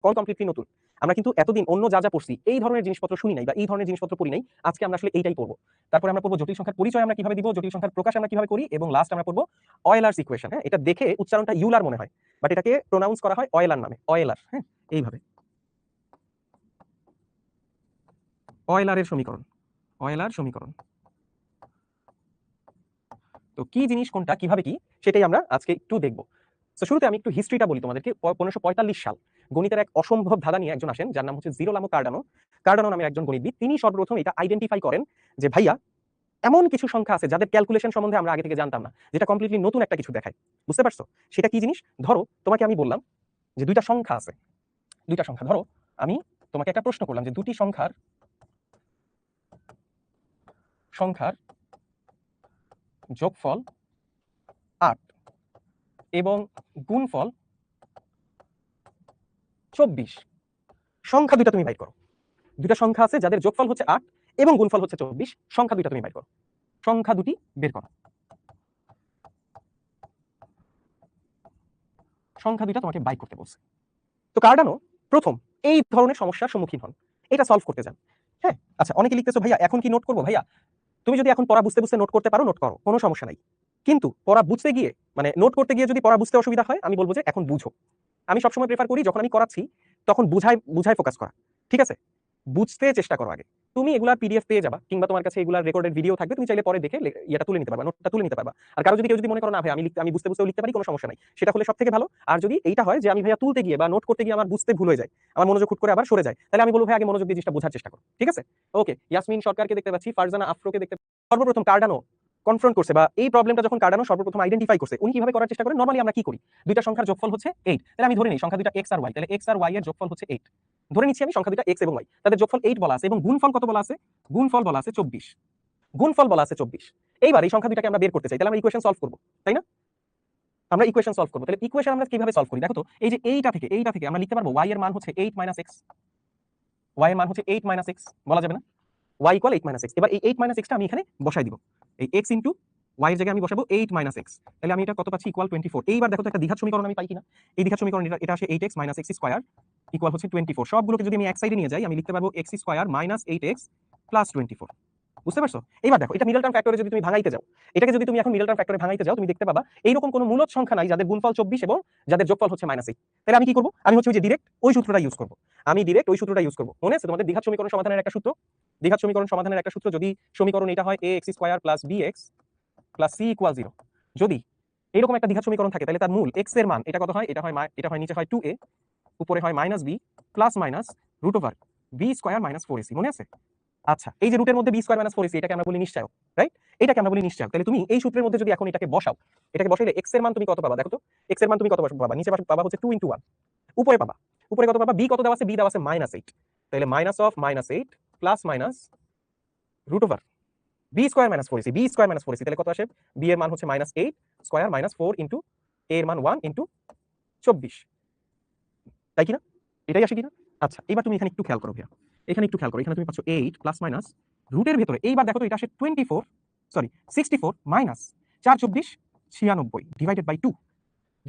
কম completely নতুন। আমরা কিন্তু এতদিন অন্য যা যা পড়ছি এই ধরনের জিনিসপত্র শুনি নাই বা এই ধরনের জিনিসপত্র পড়ি নাই। আজকে আমরা আসলে এইটাই পড়বো। তারপরে আমরা পড়বো জটিল সংখ্যার পরিচয় আমরা কিভাবে দিব, জটিল সংখ্যার প্রকাশ আমরা কিভাবে করি, এবং লাস্ট আমরা পড়বো অয়েলার্স ইকুয়েশন। হ্যাঁ, এটা দেখে উচ্চারণটা ইউলার মনে হয়, বাট এটাকে প্রোনাউন্স করা হয় অয়েলার নামে, অয়েলার। হ্যাঁ, এইভাবে অয়েলারের সমীকরণ, অয়েলার সমীকরণ। তো কি জিনিস কোনটা, কিভাবে কি, সেটাই আমরা আজকে একটু দেখবো। তো শুরুতে আমি একটু হিস্ট্রিটা বলি তোমাদেরকে। 1545 সাল গণিতের এক অসম্ভব ধাঁধা নিয়ে একজন আসেন, যার নাম হচ্ছে জিরোলামো কার্ডানো। কার্ডানো নামের একজন গণিতবিদ, তিনি সর্বপ্রথম এটা আইডেন্টিফাই করেন যে ভাইয়া এমন কিছু সংখ্যা আছে যাদের ক্যালকুলেশন সম্বন্ধে আমরা আগে থেকে জানতাম না, যেটা কমপ্লিটলি নতুন একটা কিছু দেখায়। বুঝতে পারছো সেটা কি জিনিস? ধরো তোমাকে আমি বললাম যে দুইটা সংখ্যা আছে, দুইটা সংখ্যা। ধরো আমি তোমাকে একটা প্রশ্ন করলাম যে দুটি সংখ্যার সংখ্যার যোগফল 8 এবং গুণফল 24। সংখ্যা দুইটা তুমি বাইর করো। দুইটা সংখ্যা আছে যাদের যোগফল হচ্ছে 8 এবং গুণফল হচ্ছে 24। সংখ্যা দুইটা তুমি বাইর করো। সংখ্যা দুটি বের করো। সংখ্যা দুইটা তোমাকে বাই করতে বলছে। তো কার্ডানো প্রথম এই ধরনের সমস্যার সম্মুখীন হন, এটা সলভ করতে যান। হ্যাঁ, আচ্ছা, অনেকে লিখতেছো ভাইয়া এখন কি নোট করবো? ভাইয়া তুমি যদি এখন পড়া বুঝতে বুঝতে নোট করতে পারো নোট করো, কোনো সমস্যা নাই। কিন্তু পড়া বুঝতে গিয়ে মানে নোট করতে গিয়ে যদি পড়া বুঝতে অসুবিধা হয়, আমি বলবো যে এখন বুঝো। আমি সবসময় প্রেফার করি যখন আমি করাচ্ছি তখন বুঝাই বুঝাই ফোকাস করা। ঠিক আছে, বুঝতে চেষ্টা করো আগে। তুমি এগুলা পিডিএফ পেয়ে যাবা, কিংবা তোমার কাছে এগুলা রেকর্ডেড ভিডিও থাকবে, তুমি চাইলে পরে দেখে এটা তুলে নিতে পারবা, নোটটা তুলে নিতে পারবা। আর কারো যদি কেউ যদি মনে করো না ভাই আমি বুঝতে বুঝতেও লিখতে পারি, কোনো সমস্যা নাই, সেটা হলে সবথেকে ভালো। আর যদি এইটা হয় যে আমি ভাইয়া তুলতে গিয়ে বা নোট করতে গিয়ে আমার বুঝতে ভুল হয়ে যায়, আমার মনোযোগ খুট করে আবার সরে যায়, তাহলে আমি বলবো ভাই আগে মনোযোগ দিয়ে জিনিসটা বোঝার চেষ্টা করো। ঠিক আছে, ওকে। ইয়াসমিন সরকারকে দেখতে পাচ্ছি, ফারজানা আফরোকে দেখতে সর্বপ্রথম কার্ডানো কনফ্রন্ট করছে, বা এই প্রবলেমটা যখন কার্ডানো সর্বপ্রথম আইডেন্টিফাই করছে, উনি কিভাবে করার চেষ্টা করেন? নরমালি আমরা কি করি, দুইটা সংখ্যার যোগফল হচ্ছে 8, তাহলে আমি ধরে নিই সংখ্যা দুইটা x আর y, তাহলে x আর y এর যোগফল হচ্ছে 8। ধরে নিচ্ছি আমি সংখ্যা দুইটা x এবং y, তাদের যোগফল 8 বলা আছে, এবং গুণফল কত বলা আছে? গুণফল বলা আছে 24। গুণফল বলা আছে 24। এইবার এই সংখ্যা দুইটাকে আমরা বের করতে চাই, তাহলে আমরা ইকুয়েশন সলভ করব, তাই না? আমরা ইকুয়েশন সলভ করব। তাহলে ইকুয়েশন আমরা কিভাবে সলভ করি দেখো তো। এই যে এইটা থেকে আমরা লিখতে পারবো y এর মান হচ্ছে 8 - x, y এর মান হচ্ছে 8 - x, বলা যাবে না? y = 8 - x। এবার এই 8 - x টা আমি এখানে বসাই দিব। এই x ইনটু y এর জায়গায় আমি বসাবো 8 - x, তাহলে আমি এটা কত পাচ্ছি? ইকুয়াল 24। এইবার দেখো তো একটা দ্বিঘাত সমীকরণ আমি পাই কিনা। এই দ্বিঘাত সমীকরণ এটা আসে 8x - x স্কয়ার ইকুয়াল হচ্ছে 24। সবগুলোকে যদি আমি এক সাইডে নিয়ে যাই, আমি লিখতে পারবো x স্কয়ার - 8x প্লাস 24। বুঝতে পারছো? এবার দেখো এটা মিডল টার্ম ফ্যাক্টরে যদি তুমি ভাঙাইতে যাও, এটাকে যদি তুমি এখন মিডল টার্ম ফ্যাক্টরে ভাঙাইতে যাও, তুমি দেখতে পাবা এইরকম কোনো মূলদ সংখ্যা নাই যাদের গুণফল 24 এবং যাদের যোগফল হচ্ছে -8। তাহলে আমি কি করব? আমি হচ্ছে ওই যে ডিরেক্ট ওই সূত্রটা ইউজ করব। আমি ডিরেক্ট ওই সূত্রটা ইউজ করব। মনে আছে তোমাদের দ্বিঘাত সমীকরণ সমাধানের একটা সূত্র? দ্বিঘাত সমীকরণ সমাধানের একটা সূত্র, যদি সমীকরণ এটা হয় ax square plus bx plus c = 0, যদি এরকম একটা দ্বিঘাত সমীকরণ থাকে, তাহলে তার মূল x এর মান এটা কত হয়? এটা হয় নিচে হয় 2a, উপরে হয় -b plus minus root over b square - 4ac। মনে আছে? আচ্ছা, এই যে রুটের মধ্যে b স্কয়ার - 4ac, এটাকে আমরা বলি নিশ্চয়ক, রাইট? এটাকে আমরা বলি নিশ্চয়ক। তাহলে তুমি এই সূত্রের মধ্যে যদি এখন এটাকে বসাও, এটাকে বসাইলে x এর মান তুমি কত পাবা দেখো তো। x এর মান তুমি কত পাবা? নিচে পাবা হচ্ছে 2 × 1, উপরে পাবা, উপরে কত পাবা? b কত দেওয়া আছে? b দেওয়া আছে -8, তাহলে -8 plus minus root over b square - 4ac, b square - 4ac, তাহলে কত আসে? b এর মান হচ্ছে -8 স্কয়ার -4 ইনটু a এর মান 1 ইনটু 24, তাই কিনা? এটাই আসে কিনা? আচ্ছা, এবার তুমি এখানে একটু খেয়াল করো ভাইয়া, এখানে একটু খেয়াল করো। এখানে তুমি পাচ্ছ 8 প্লাস মাইনাস রুটের ভেতরে, এইবার দেখো তো এটা আসে 64 minus 4 24 96 divided by 2,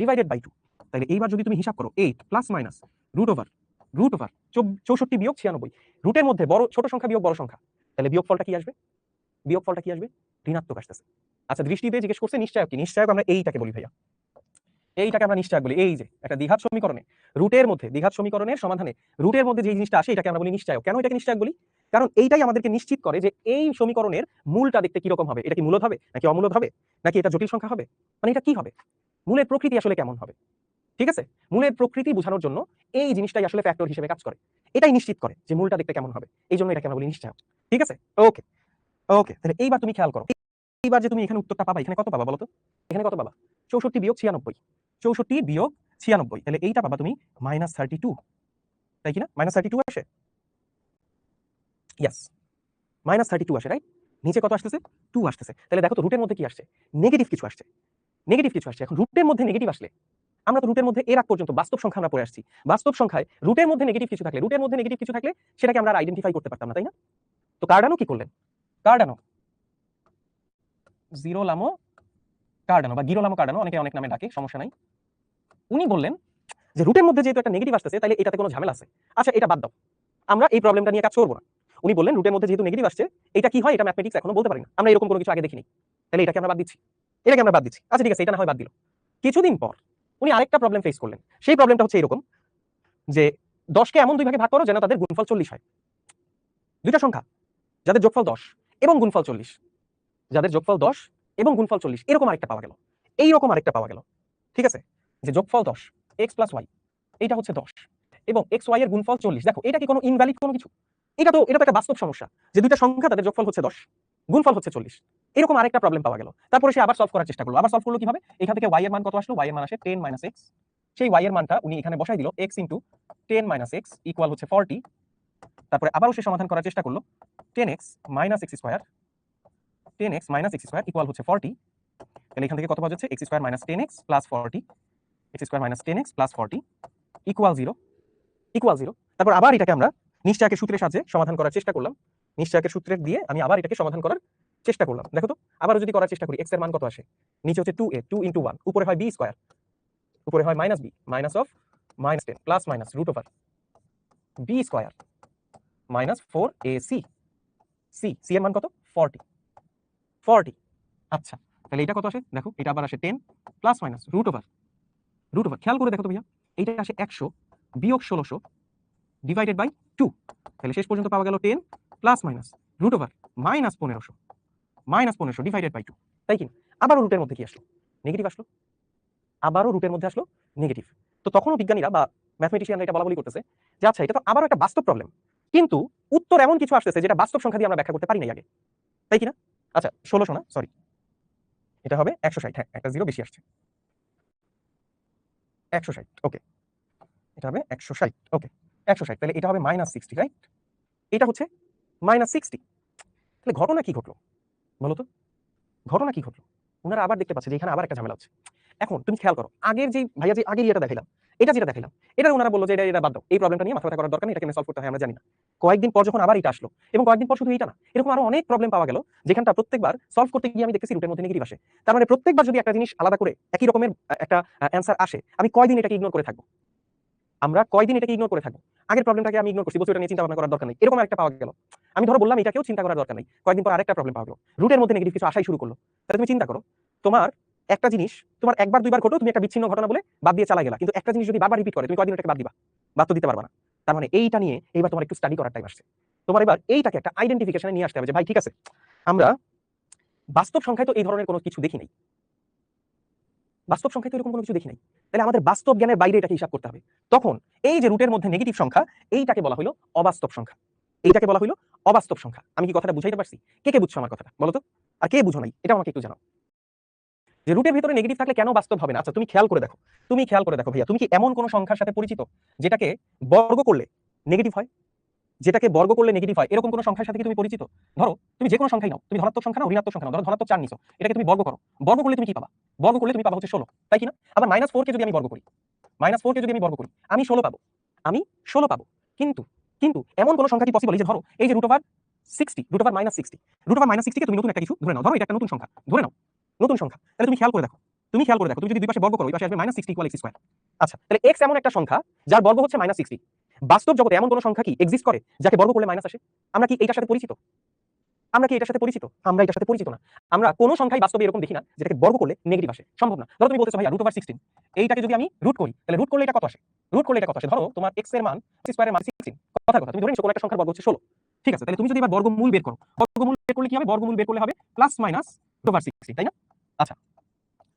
divided by 2। তাহলে এইবার যদি তুমি হিসাব করো 8 প্লাস মাইনাস রুট ওভার 64 বিয়োগ 96, রুটের মধ্যে বড় ছোট সংখ্যা বিয়োগ বড় সংখ্যা, তাহলে বিয়োগফলটা কি আসবে? বিয়োগফলটা কি আসবে? ঋণাত্মক আসতেছে। আচ্ছা, দৃষ্টি দিয়ে জিজ্ঞেস করছে নিশ্চয়ক কি? নিশ্চয়ক আমরা এইটাকে বলি ভাইয়া, এইটাকে আমরা নিশ্চয়ক বলি। এই যে একটা দ্বিঘাত সমীকরণে রুটের মধ্যে, দ্বিঘাত সমীকরণের সমাধানে রুটের মধ্যে যে জিনিসটা আসে এটাকে আমরা বলি নিশ্চয়ক। কেন এটাকে নিশ্চয়ক বলি? কারণ এইটাই আমাদেরকে নিশ্চিত করে যে এই সমীকরণের মূলটা দেখতে কি রকম হবে। এটা কি মূলদ হবে নাকি অমূলদ হবে, নাকি এটা জটিল সংখ্যা হবে, মানে এটা কি হবে, মূলের প্রকৃতি আসলে কেমন হবে। ঠিক আছে, মূলের প্রকৃতি বোঝানোর জন্য এই জিনিসটাই আসলে ফ্যাক্টর হিসেবে কাজ করে। এটাই নিশ্চিত করে যে মূলটা দেখতে কেমন হবে, এই জন্য এটাকে আমরা বলি নিশ্চয়ক। ঠিক আছে, ওকে ওকে। তাহলে এইবার তুমি খেয়াল করো, এইবার যে তুমি এখানে উত্তরটা পাবা, এখানে কত পাবা বলো তো? এখানে কত পাবা? 64 বিয়োগ 96, 64 বিয়োগ 96, তাহলে এইটা পাবা তুমি -32, তাই কিনা? -32 আসে, ইয়েস, -32 আসে, রাইট? নিচে কত আসতেছে? 2 আসতেছে। তাহলে দেখো তো রুটের মধ্যে কি আসছে? নেগেটিভ কিছু আসছে, নেগেটিভ কিছু আসছে। এখন রুটের মধ্যে নেগেটিভ আসলে, আমরা তো রুটের মধ্যে এর আগ পর্যন্ত বাস্তব সংখ্যা আমরা পড়ে আসছি, বাস্তব সংখ্যায় রুটের মধ্যে নেগেটিভ কিছু থাকলে, রুটের মধ্যে নেগেটিভ কিছু থাকলে সেটাকে আমরা আইডেন্টিফাই করতে পারতাম না, তাই না? তো কার্ডানো কি করলেন? কার্ডানো, জিরোলামো কার্ডানো বা গিরোলামো কার্ডানো, অনেকে অনেক নামে ডাকে, সমস্যা নাই। উনি বললেন যে রুটের মধ্যে যেহেতু একটা নেগেটিভ আসতেছে তাহলে এটাতে কোনো ঝামেলা আছে। আচ্ছা এটা বাদ দাও, আমরা এই প্রবলেমটা নিয়ে কাজ করবো না। উনি বললেন রুটের মধ্যে যেহেতু নেগেটিভ আসছে এটা কি হয়, এটা ম্যাথমেটিক্স এখনো বলতে পারি না, আমরা এরকম কোনো কিছু আগে দেখিনি, তাহলে এটাকে আমরা বাদ দিচ্ছি, এটাকে আমরা বাদ দিচ্ছি। আচ্ছা ঠিক আছে, এটা না হয় বাদ দিল। কিছুদিন পর উনি আরেকটা প্রবলেম ফেস করলেন। সেই প্রবলেমটা হচ্ছে এরকম যে 10কে এমন দুই ভাগে ভাগ করো যেন তাদের গুণফল 40 হয়। দুইটা সংখ্যা যাদের যোগফল 10 এবং গুণফল 40, যাদের যোগফল 10 এবং গুণফল 40, এরকম আরেকটা পাওয়া গেল, এইরকম আরেকটা পাওয়া গেল। ঠিক আছে, যে যোগফল 10 x + y, এইটা হচ্ছে 10 এবং x y এর গুণফল 40। দেখো এটা কি কোনো ইনভ্যালিড কোনো কিছু? এটা তো একটা বাস্তব সমস্যা যে দুইটা সংখ্যা তাদের যোগফল হচ্ছে 10, গুণফল হচ্ছে 40, এরকম আরেকটা প্রবলেম পাওয়া গেল। তারপরে সে আবার সলভ করার চেষ্টা করলো। আবার সলভ করলো কিভাবে? এখান থেকে y এর মান কত আসলো? y এর মান আসে 10 - x। সেই y এর মানটা উনি এখানে বসাই দিল, x * 10 - x ইকুয়াল হচ্ছে 40। তারপরে আবারও সে সমাধান করার চেষ্টা করলো, 10x - x square, 10x - x square equal হচ্ছে 40। তাহলে এখান থেকে কত পাওয়া যাচ্ছে? x square - 10x + 40, x square - 10x + 40 equal 0, equal 0। তারপর আবার এটাকে আমরা নিশ্চয়কের সূত্রের সাহায্যে সমাধান করার চেষ্টা করলাম। নিশ্চয়কের সূত্রের দিয়ে আমি আবার এটাকে সমাধান করার চেষ্টা করলাম। দেখো তো আবারও যদি করার চেষ্টা করি, x এর মান কত আসে? নিচে হচ্ছে 2a, 2 * 1, উপরে হয় b স্কয়ার, উপরে হয় -b, -10 plus minus √b square -4ac, c এর মান কত? 40, 40। আচ্ছা তাহলে এটা কত আসে? দেখো এটা আবার আসে 10 প্লাস মাইনাস √, খেয়াল করে দেখো তো ভাইয়া, এইটা আসে 100 বিয়োগ 1600 ডিভাইডেড বাই 2। তাহলে শেষ পর্যন্ত পাওয়া গেল 10 প্লাস মাইনাস √-1500, -1500 ডিভাইডেড বাই 2। তাই কি? আবারও রুটের মধ্যে কি আসলো? নেগেটিভ আসলো। আবারও রুটের মধ্যে আসলো নেগেটিভ। তো তখনও বিজ্ঞানীরা বা ম্যাথমেটিশিয়ানরা এটা বলাবলি করতেছে যে আচ্ছা এটা তো আবারও একটা বাস্তব প্রবলেম, কিন্তু উত্তর এমন কিছু আসতেছে যেটা বাস্তব সংখ্যা দিয়ে আমরা ব্যাখ্যা করতে পারি নাই আগে, তাই কি না? আচ্ছা 1600 না, সরি, এটা হবে 160। হ্যাঁ একটা জিরো বেশি আসছে, 160। ওকে, এটা হবে 160। ওকে 160, তাহলে এটা হবে -60, রাইট? এটা হচ্ছে -60। তাহলে ঘটনা কি ঘটলো বলো তো? ঘটনা কি ঘটলো? উনারা আবার দেখতে পাচ্ছে যে এখানে আবার একটা ঝামেলা হচ্ছে। এখন তুমি খেয়াল করো, আগের যে ভাইয়া যে আগের ইয়েটা দেখাইলাম, এটা যেটা দেখাইলাম, এটা উনারা বলল যে এটা বাদ দাও, এই প্রবলেমটা নিয়ে মাথা ব্যথা করার দরকার নেই, এটা কেমনে সলভ করতে হয় আমরা জানি না। কয়েকদিন পর যখন আবার এটা আসলো, এবং কয়েকদিন পর শুধু এটা না, এরকম আরো অনেক প্রবলেম পাওয়া গেল যেখানটা প্রত্যেকবার সলভ করতে গিয়ে আমি দেখতেছি রুটের মধ্যে নেগেটিভ আসে। তার মানে প্রত্যেকবার যদি একটা জিনিস আলাদা করে একই রকমের একটা অ্যান্সার আসে, আমি কয়দিন এটাকে ইগনোর করে থাকবো? আমরা কয়দিন এটাকে ইগনোর করে থাকবো? আগের প্রবলেমটাকে আমি ইগনোর করছি, বলছি ওটা নিয়ে চিন্তা ভাবনা করার দরকার নেই, এরকম একটা পাওয়া গেল। আমি ধরো বললাম এটাকেও চিন্তা করার দরকার নেই, কয়েকদিন পর আরেকটা প্রবলেম পাওয়া গেল, রুটের মধ্যে নেগেটিভ কিছু আসাই শুরু করলো। তাহলে তুমি চিন্তা করো, তোমার একটা জিনিস তোমার একবার দুইবার ঘটো, তুমি একটা বিচ্ছিন্ন ঘটনা বলে বাদ দিয়ে চালা গেলা, কিন্তু একটা জিনিস যদি বারবার রিপিট করে তুমি কয়দিন এটাকে বাদ দিবা? বাদ তো দিতে পারবা না। তার মানে এইটা নিয়ে এইবার তোমার একটু স্টাডি করার টাইম আসছে। তোমার এবার এইটাকে একটা আইডেন্টিফিকেশনে নিয়ে আসতে হবে যে ভাই ঠিক আছে, আমরা বাস্তব সংখ্যায় তো এই ধরনের কোনো কিছু দেখি নাই, বাস্তব সংখ্যায় তো এরকম কোনো কিছু দেখি নাই, তাহলে আমাদের বাস্তব জ্ঞানের বাইরে এটাকে হিসাব করতে হবে। তখন এই যে রুটের মধ্যে নেগেটিভ সংখ্যা, এইটাকে বলা হলো অবাস্তব সংখ্যা, এইটাকে বলা হলো অবাস্তব সংখ্যা। আমি কি কথাটা বুঝাইতে পারছি? কে কে বুঝছো আমার কথাটা বলো তো? আর কে বুঝো নাই এটা আমাকে একটু জানাও। যে রুটের ভিতরে নেগেটিভ থাকলে কেন বাস্তব হবে না? আচ্ছা তুমি খেয়াল করে দেখো, তুমি খেয়াল করে দেখো ভাইয়া, তুমি কি এমন কোন সংখ্যার সাথে পরিচিত যেটাকে বর্গ করলে নেগেটিভ হয়? যেটাকে বর্গ করলে নেগেটিভ হয় এরকম কোন সংখ্যার সাথে কি তুমি পরিচিত? ধরো তুমি যে কোনো সংখ্যাই নাও, তুমি ধনাত্মক সংখ্যা নাও, ঋণাত্মক সংখ্যা নাও, ধরো ধনাত্মক 4 নিছো, এটাকে তুমি বর্গ করো, বর্গ করলে তুমি কি পাবা? বর্গ করলে তুমি পাবা হচ্ছে 16, তাই কি না? আবার -4 কে যদি আমি বর্গ করি, -4 কে যদি আমি বর্গ করি, আমি 16 পাবো, আমি 16 পাবো। কিন্তু কিন্তু এমন কোন সংখ্যা কি পসিবল? এই যে ধরো এই যে √60, √-60, √-60 কে তুমি নতুন একটা কিছু ধরে নাও, ধরো এটা একটা নতুন সংখ্যা ধরে নাও, নতুন সংখ্যা। তাহলে তুমি খেয়াল করে দেখো, তুমি খেয়াল করে দেখো, তুমি যদি দুই পাশে বর্গ করো, ওই পাশে আসবে -60 = x²। আচ্ছা তাহলে x এমন একটা সংখ্যা যার বর্গ হচ্ছে -60। বাস্তব জগতে এমন কোন সংখ্যা কি এক্সিস্ট করে যাকে বর্গ করলে মাইনাস আসে? আমরা কি এটার সাথে পরিচিত? আমরা কি এটার সাথে পরিচিত? আমরা এটার সাথে পরিচিত না। আমরা কোন সংখ্যাই বাস্তবে এরকম দেখি না যেটাকে বর্গ করলে নেগেটিভ আসে, সম্ভব না। ধরো তুমি বলতেছো ভাইয়া √/16, এইটাকে যদি আমি রুট করি, তাহলে রুট করলে এটা কত আসে? রুট করলে এটা কত আসে? ধরো তোমার x এর মান x² এর মান 16, কথা তুমি ধরে নিছো কোন একটা সংখ্যার বর্গ হচ্ছে 16, ঠিক আছে? তাহলে তুমি যদি এবার বর্গমূল বের করো, বর্গমূল বের করলে কি হবে? বর্গমূল বের করলে হবে প্লাস মাইনাস √/16, তাই না? আচ্ছা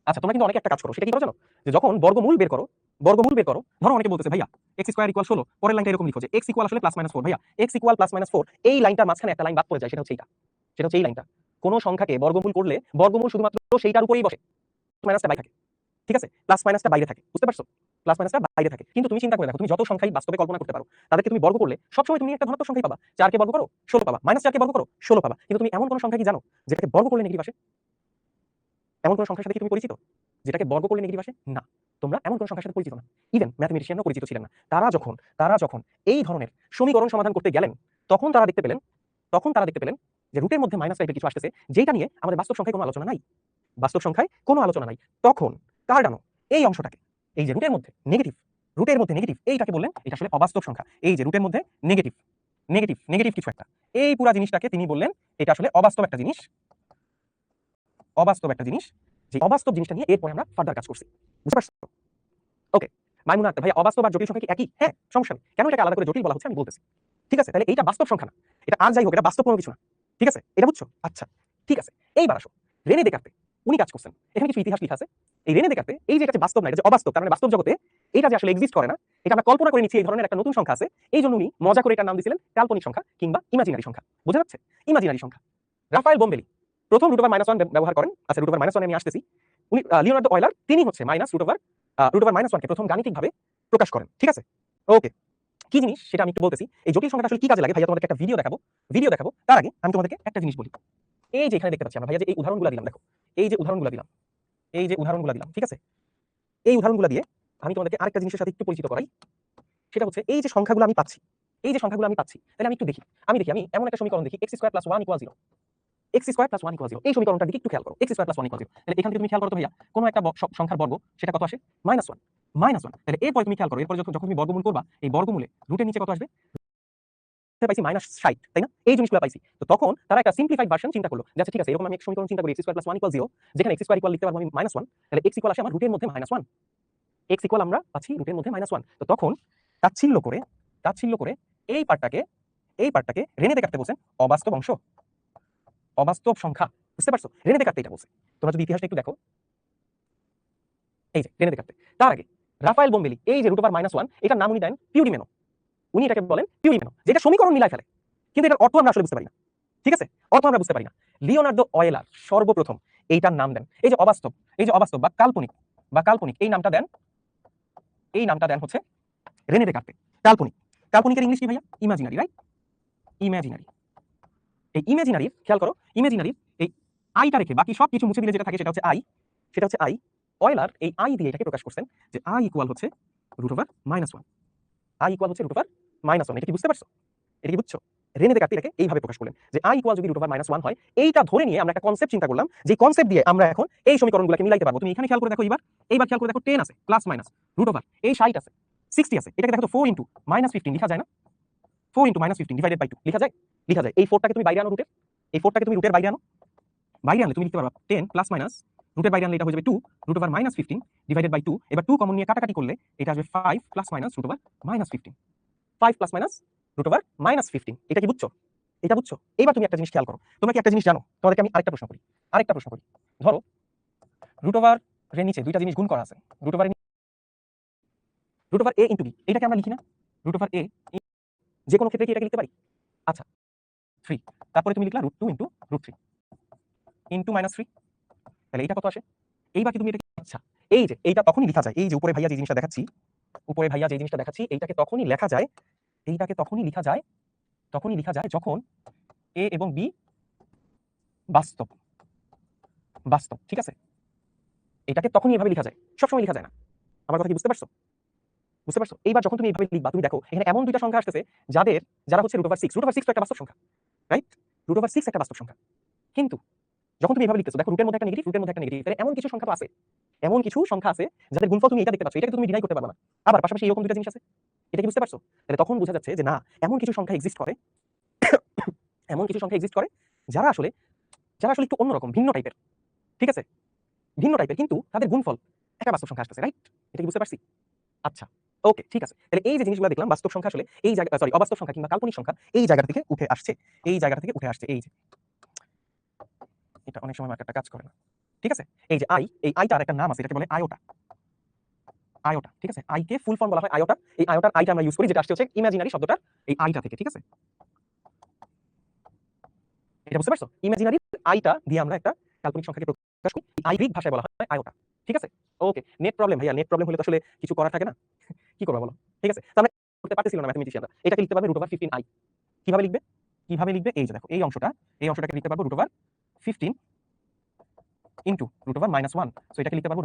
আচ্ছা, তোমরা কিন্তু অনেকে একটা কাজ করো, সেটা কি করো জানো? যে যখন বর্গমূল বের করো, বর্গমূল বের করো, ধরো অনেকে বলতেছে ভাইয়া x² = 16, পরের লাইনটা এরকম লিখো যে x = আসলে +-4, ভাইয়া x = +-4, এই লাইনটার মাঝখানে একটা লাইন বাদ পড়ে যায়, সেটা হচ্ছে এইটা, সেটা হচ্ছে এই লাইনটা। কোন সংখ্যাকে বর্গমূল করলে বর্গমূল শুধুমাত্র সেইটার উপরেই বসে, মাইনাসটা বাইরে থাকে, ঠিক আছে? প্লাস মাইনাসটা বাইরে থাকে, বুঝতে পারছো? প্লাস মাইনাসটা বাইরে থাকে। কিন্তু তুমি চিন্তা করে দেখো, তুমি যত সংখ্যাই বাস্তবে কল্পনা করতে পারো, তাদেরকে তুমি বর্গ করলে সবসময় তুমি একটা ধনাত্মক সংখ্যাই পাবা। 4 কে বর্গ করো 16 পাবা, -4 কে বর্গ করো 16 পাবা। কিন্তু তুমি এমন কোন সংখ্যা কি জানো যেটাকে বর্গ করলে নেগেটিভ আসে? এমন কোন সংখ্যার সাথে কি তুমি পরিচিত যেটাকে বর্গ করলে নেগেটিভ আসে? না, তোমরা এমন কোন সংখ্যার সাথে পরিচিত না। ইভেন ম্যাথমেটিশিয়ানও পরিচিত ছিলেন না। তারা যখন এই ধরনের সমীকরণ সমাধান করতে গেলেন, তখন তারা দেখতে পেলেন, যে রুটের মধ্যে মাইনাস টাইপের কিছু আসতেছে, যেটা নিয়ে আমাদের বাস্তব সংখ্যায় কোনো আলোচনা নাই, বাস্তব সংখ্যায় কোনো আলোচনা নাই। তখন কার্ডানো এই অংশটাকে, এই যে রুটের মধ্যে নেগেটিভ, রুটের মধ্যে নেগেটিভ, এইটাকে বললেন এটা আসলে অবাস্তব সংখ্যা। এই যে রুটের মধ্যে নেগেটিভ নেগেটিভ নেগেটিভ কিছু একটা, এই পুরো জিনিসটাকে তিনি বললেন এটা আসলে অবাস্তব একটা জিনিস, অবাস্তব একটা জিনিস। যে অবাস্তব জিনিসটা নিয়ে এরপরে আমরা ফার্দার কাজ করছি, বুঝতে পারছো? ওকে, মাইমুনা আক্তার, ভাইয়া অবাস্তব আর জটিল সংখ্যা কি একই? হ্যাঁ, সমস্যা নেই, কেন এটাকে আলাদা করে জটিল বলা হচ্ছে আমি বলতেছি। ঠিক আছে, তাহলে এইটা বাস্তব সংখ্যা না, এটা আর যাই হোক, এটা বাস্তব কোনো কিছু না। ঠিক আছে, এটা বুঝছো? আচ্ছা ঠিক আছে, এইবার আসো রেনে দেকার্তে, উনি কাজ করছেন, এখানে কিছু ইতিহাস লেখা আছে। এই রেনে দেকার্তে এই যে এটা যে বাস্তব না, এটা যে অবাস্তব, তার মানে বাস্তব জগতে এটা যে আসলে এক্সিস্ট করে না, এটা আমরা কল্পনা করে নিচ্ছি এই ধরনের একটা নতুন সংখ্যা আছে, এই জন্য উনি মজা করে এটার নাম দিয়েছিলেন কাল্পনিক সংখ্যা কিংবা ইমাজিনারি সংখ্যা। বোঝা যাচ্ছে? ইমাজিনারি সংখ্যা। রাফায়েল বোম্বেলি প্রথম √-1 ব্যবহার করেন। আচ্ছা, √-1 আমি আসতেছি। উনি লিওনার্দো অয়লার, তিনি হচ্ছে √-1 কে প্রথম গাণিতিকভাবে প্রকাশ করেন। ঠিক আছে, ওকে, কি জিনিস সেটা আমি একটু বলতেছি। এই জটিল সংখ্যাটা আসলে কি কাজে লাগে ভাইয়া, তোমাদেরকে একটা ভিডিও দেখাবো। তার আগে আমি তোমাদেরকে একটা জিনিস বলি। এই যে এখানে দেখতে পাচ্ছি আমরা ভাইয়া যে এই উদাহরণগুলো দিলাম, দেখো এই যে উদাহরণগুলো দিলাম, এই যে উদাহরণগুলো দিলাম, ঠিক আছে, এই উদাহরণগুলো দিয়ে আমি তোমাদেরকে আরেকটা জিনিসের সাথে একটু পরিচিত করাই। সেটা হচ্ছে এই যে সংখ্যাগুলো আমি পাচ্ছি, এই যে সংখ্যাগুলো আমি পাচ্ছি, তাহলে আমি একটু দেখি, আমি এমন একটা সমীকরণ দেখি, x² + 1 = 0, x² + 1 = 0। এই সমীকরণটার দিকে একটু খেয়াল করো, x² + 1 = 0। তাহলে এখান থেকে তুমি খেয়াল করো তো ভাইয়া, কোনো একটা সংখ্যার বর্গ সেটা কত আসে? -1, -1। তাহলে এরপরে তুমি খেয়াল করো, এরপরে যখন তুমি বর্গমূল করবা, এই বর্গমূলে রুটের নিচে কত আসবে? পাইছি -60, তাই না? এই জিনিসগুলো পাইছি। তো তখন তারা একটা সিম্পলিফাইড ভার্সন চিন্তা করলো যে আচ্ছা ঠিক আছে, এরকম আমি একটা সমীকরণ চিন্তা করি, x² + 1 = 0, যেখানে x² = লিখতে পারবো আমি -1, তাহলে x আসে আমার রুটের মধ্যে -1, x আমরা পাচ্ছি রুটের মধ্যে -1। তো তখন তাচ্ছিল্য করে এই পার্টটাকে রেনে দেকার্তে বলছেন অবাস্তব অংশ, অবাস্তব সংখ্যা। বুঝতে পারছো? রেনে দেকার্তে এটা বলছে। তোমরা যদি ইতিহাসটা একটু দেখো, এই যে রেনে দেকার্তে, তার আগে রাফায়েল বোম্বেলি এই যে √-1 এটার নাম উনি দেন পিউরিমেনো। উনি এটাকে বলেন পিউরিমেনো, যেটা সমীকরণ মিলায় ফেলে, কিন্তু এটার অর্থ আমরা আসলে বুঝতে পারি না। ঠিক আছে, অর্থ আমরা বুঝতে পারি না। লিওনার্দো অয়েলার সর্বপ্রথম এইটার নাম দেন এই যে অবাস্তব বা কাল্পনিক, এই নামটা দেন হচ্ছে রেনে দেকার্তে। কাল্পনিকের ইংলিশ কি ভাইয়া? Imaginary, right? ইমাজিনারি। এই ইমাজিনারির খেয়াল করো, ইমাজিনারির এই আইটা রেখে বাকি সব কিছু মুছে দিলে যেটা থাকে সেটা হচ্ছে আই। অয়েলার এই আই দিয়ে এটাকে প্রকাশ করছেন যে আই ইকুয়াল হচ্ছে √-1, আই ইকুয়াল হচ্ছে √-1। এটা কি বুঝতে পারছো? এটা কি বুঝছো? রেনে দেকার্তে এটাকে এইভাবে প্রকাশ করলেন যে আই ইকুয়াল যদি √-1 হয়, এইটা ধরে নিয়ে আমরা একটা কনসেপ্ট চিন্তা করলাম, যে কনসেপ্ট দিয়ে আমরা এখন এই সমীকরণগুলোকে মিলাইতে পারবো। তুমি এখানে খেয়াল করে দেখো, এইবার খেয়াল করে দেখো, 10 আছে, প্লাস মাইনাস √, এই 60 আছে, 60 আছে, এটাকে দেখো তো 4 × -15 লিখা যায় না? 4 × -15 ডিভাইডেড বাই 2 লিখা যায়? লিখা যায়। এই 4টাকে তুমি বাইরে আনো রুটের, এই 4টাকে তুমি রুটের বাইরে আনো, বাইরে আনলে তুমি লিখতে পারবা 10 প্লাস মাইনাস রুটের বাইরে আনলে এটা হয়ে যাবে 2 √-15 ডিভাইডেড বাই 2। এবার 2 কমন নিয়ে কাটাকাটি করলে এটা আসবে 5 প্লাস মাইনাস √-15, 5 প্লাস মাইনাস √-15। এটা কি বুঝছো? এটা বুঝছো? এবার তুমি একটা জিনিস খেয়াল করো, তোমরা কি একটা জিনিস জানো? তোমাদেরকে আমি আরেকটা প্রশ্ন করি। ধরো √এর নিচে দুইটা জিনিস গুণ করা আছে, √a ইনটু b, এটাকে আমরা লিখি না √a, যে কোনো ক্ষেত্রে কি এটাকে লিখতে পারি? আচ্ছা 3, তারপরে তুমি লিখলা √2 × √3 ইনটু -3, তাহলে এটা কত আসে? এইবার কি তুমি এটা, আচ্ছা এই যে এইটা তখনই লেখা যায়, এই যে উপরে ভাইয়া যে জিনিসটা দেখাচ্ছি, এইটাকে তখনই লেখা যায়, যখন a এবং b বাস্তব, ঠিক আছে? এটাকে তখনই এভাবে লেখা যায়, সবসময় লেখা যায় না। আমার কথা কি বুঝতে পারছো? এইবার যখন তুমি এইভাবে লিখবা, তুমি দেখো এখানে এমন দুইটা সংখ্যা আসতেছে যারা হচ্ছে √6 তো একটা বাস্তব সংখ্যা, রাইট? √6 একটা বাস্তব সংখ্যা, কিন্তু যখন তুমি এভাবে লিখতেছো, দেখো রুটের মধ্যে একটা নেগেটিভ, তাহলে এমন কিছু সংখ্যা আছে যাদের গুণফল তুমি এটা দেখতে পাচ্ছ, এটাকে তুমি ডিনাই করতে পারবে না। আবার পাশাপাশি এরকম দুইটা জিনিস আছে, এটা কি বুঝতে পারছো? তাহলে তখন বোঝা যাচ্ছে যে না, এমন কিছু সংখ্যা এক্সিস্ট করে যারা আসলে একটু অন্যরকম, ভিন্ন টাইপের, ঠিক আছে, কিন্তু তাদের গুণফল একটা বাস্তব সংখ্যা আসতেছে, রাইট? এটা কি বুঝতে পারছি? আচ্ছা ওকে, ঠিক আছে। তাহলে এই যে জিনিসগুলো দেখলাম, বাস্তব সংখ্যা আসলে এই জায়গা, অবাস্তব সংখ্যা কিংবা কাল্পনিক সংখ্যা এই জায়গা থেকে উঠে আসছে, এই যে এটা অনেক সময় মার্কারটা কাজ করে না, ঠিক আছে? এই যে এই আইটার একটা নাম আছে, এটাকে বলে আয়োটা, ঠিক আছে? আই কে ফুল ফর্ম বলা হয় আয়োটা। এই আয়োটার আইটা আমরা ইউজ করি, যেটা আসছে হচ্ছে ইমাজিনারি শব্দটার এই আইটা থেকে, ঠিক আছে? এটা বুঝতে পারছো? ইমাজিনারি আইটা দিয়ে আমরা একটা কাল্পনিক সংখ্যাকে প্রকাশ করি, আই গ্রিক ভাষায় বলা হয় আয়োটা, ঠিক আছে? ওকে, নেট প্রবলেম ভাইয়া, নেট প্রবলেম হলে তো আসলে কিছু করার থাকে না, কি করবা বলো? ঠিক আছে, তো আমরা করতে পারতেছিল না ম্যাথমেটিশিয়ানরা। এটাকে লিখতে পারবে √15i। কিভাবে লিখবে? এই যে দেখো এই অংশটাকে লিখতে পারবো √15 ইনটু √-1, সো এটাকে লিখতে পারবো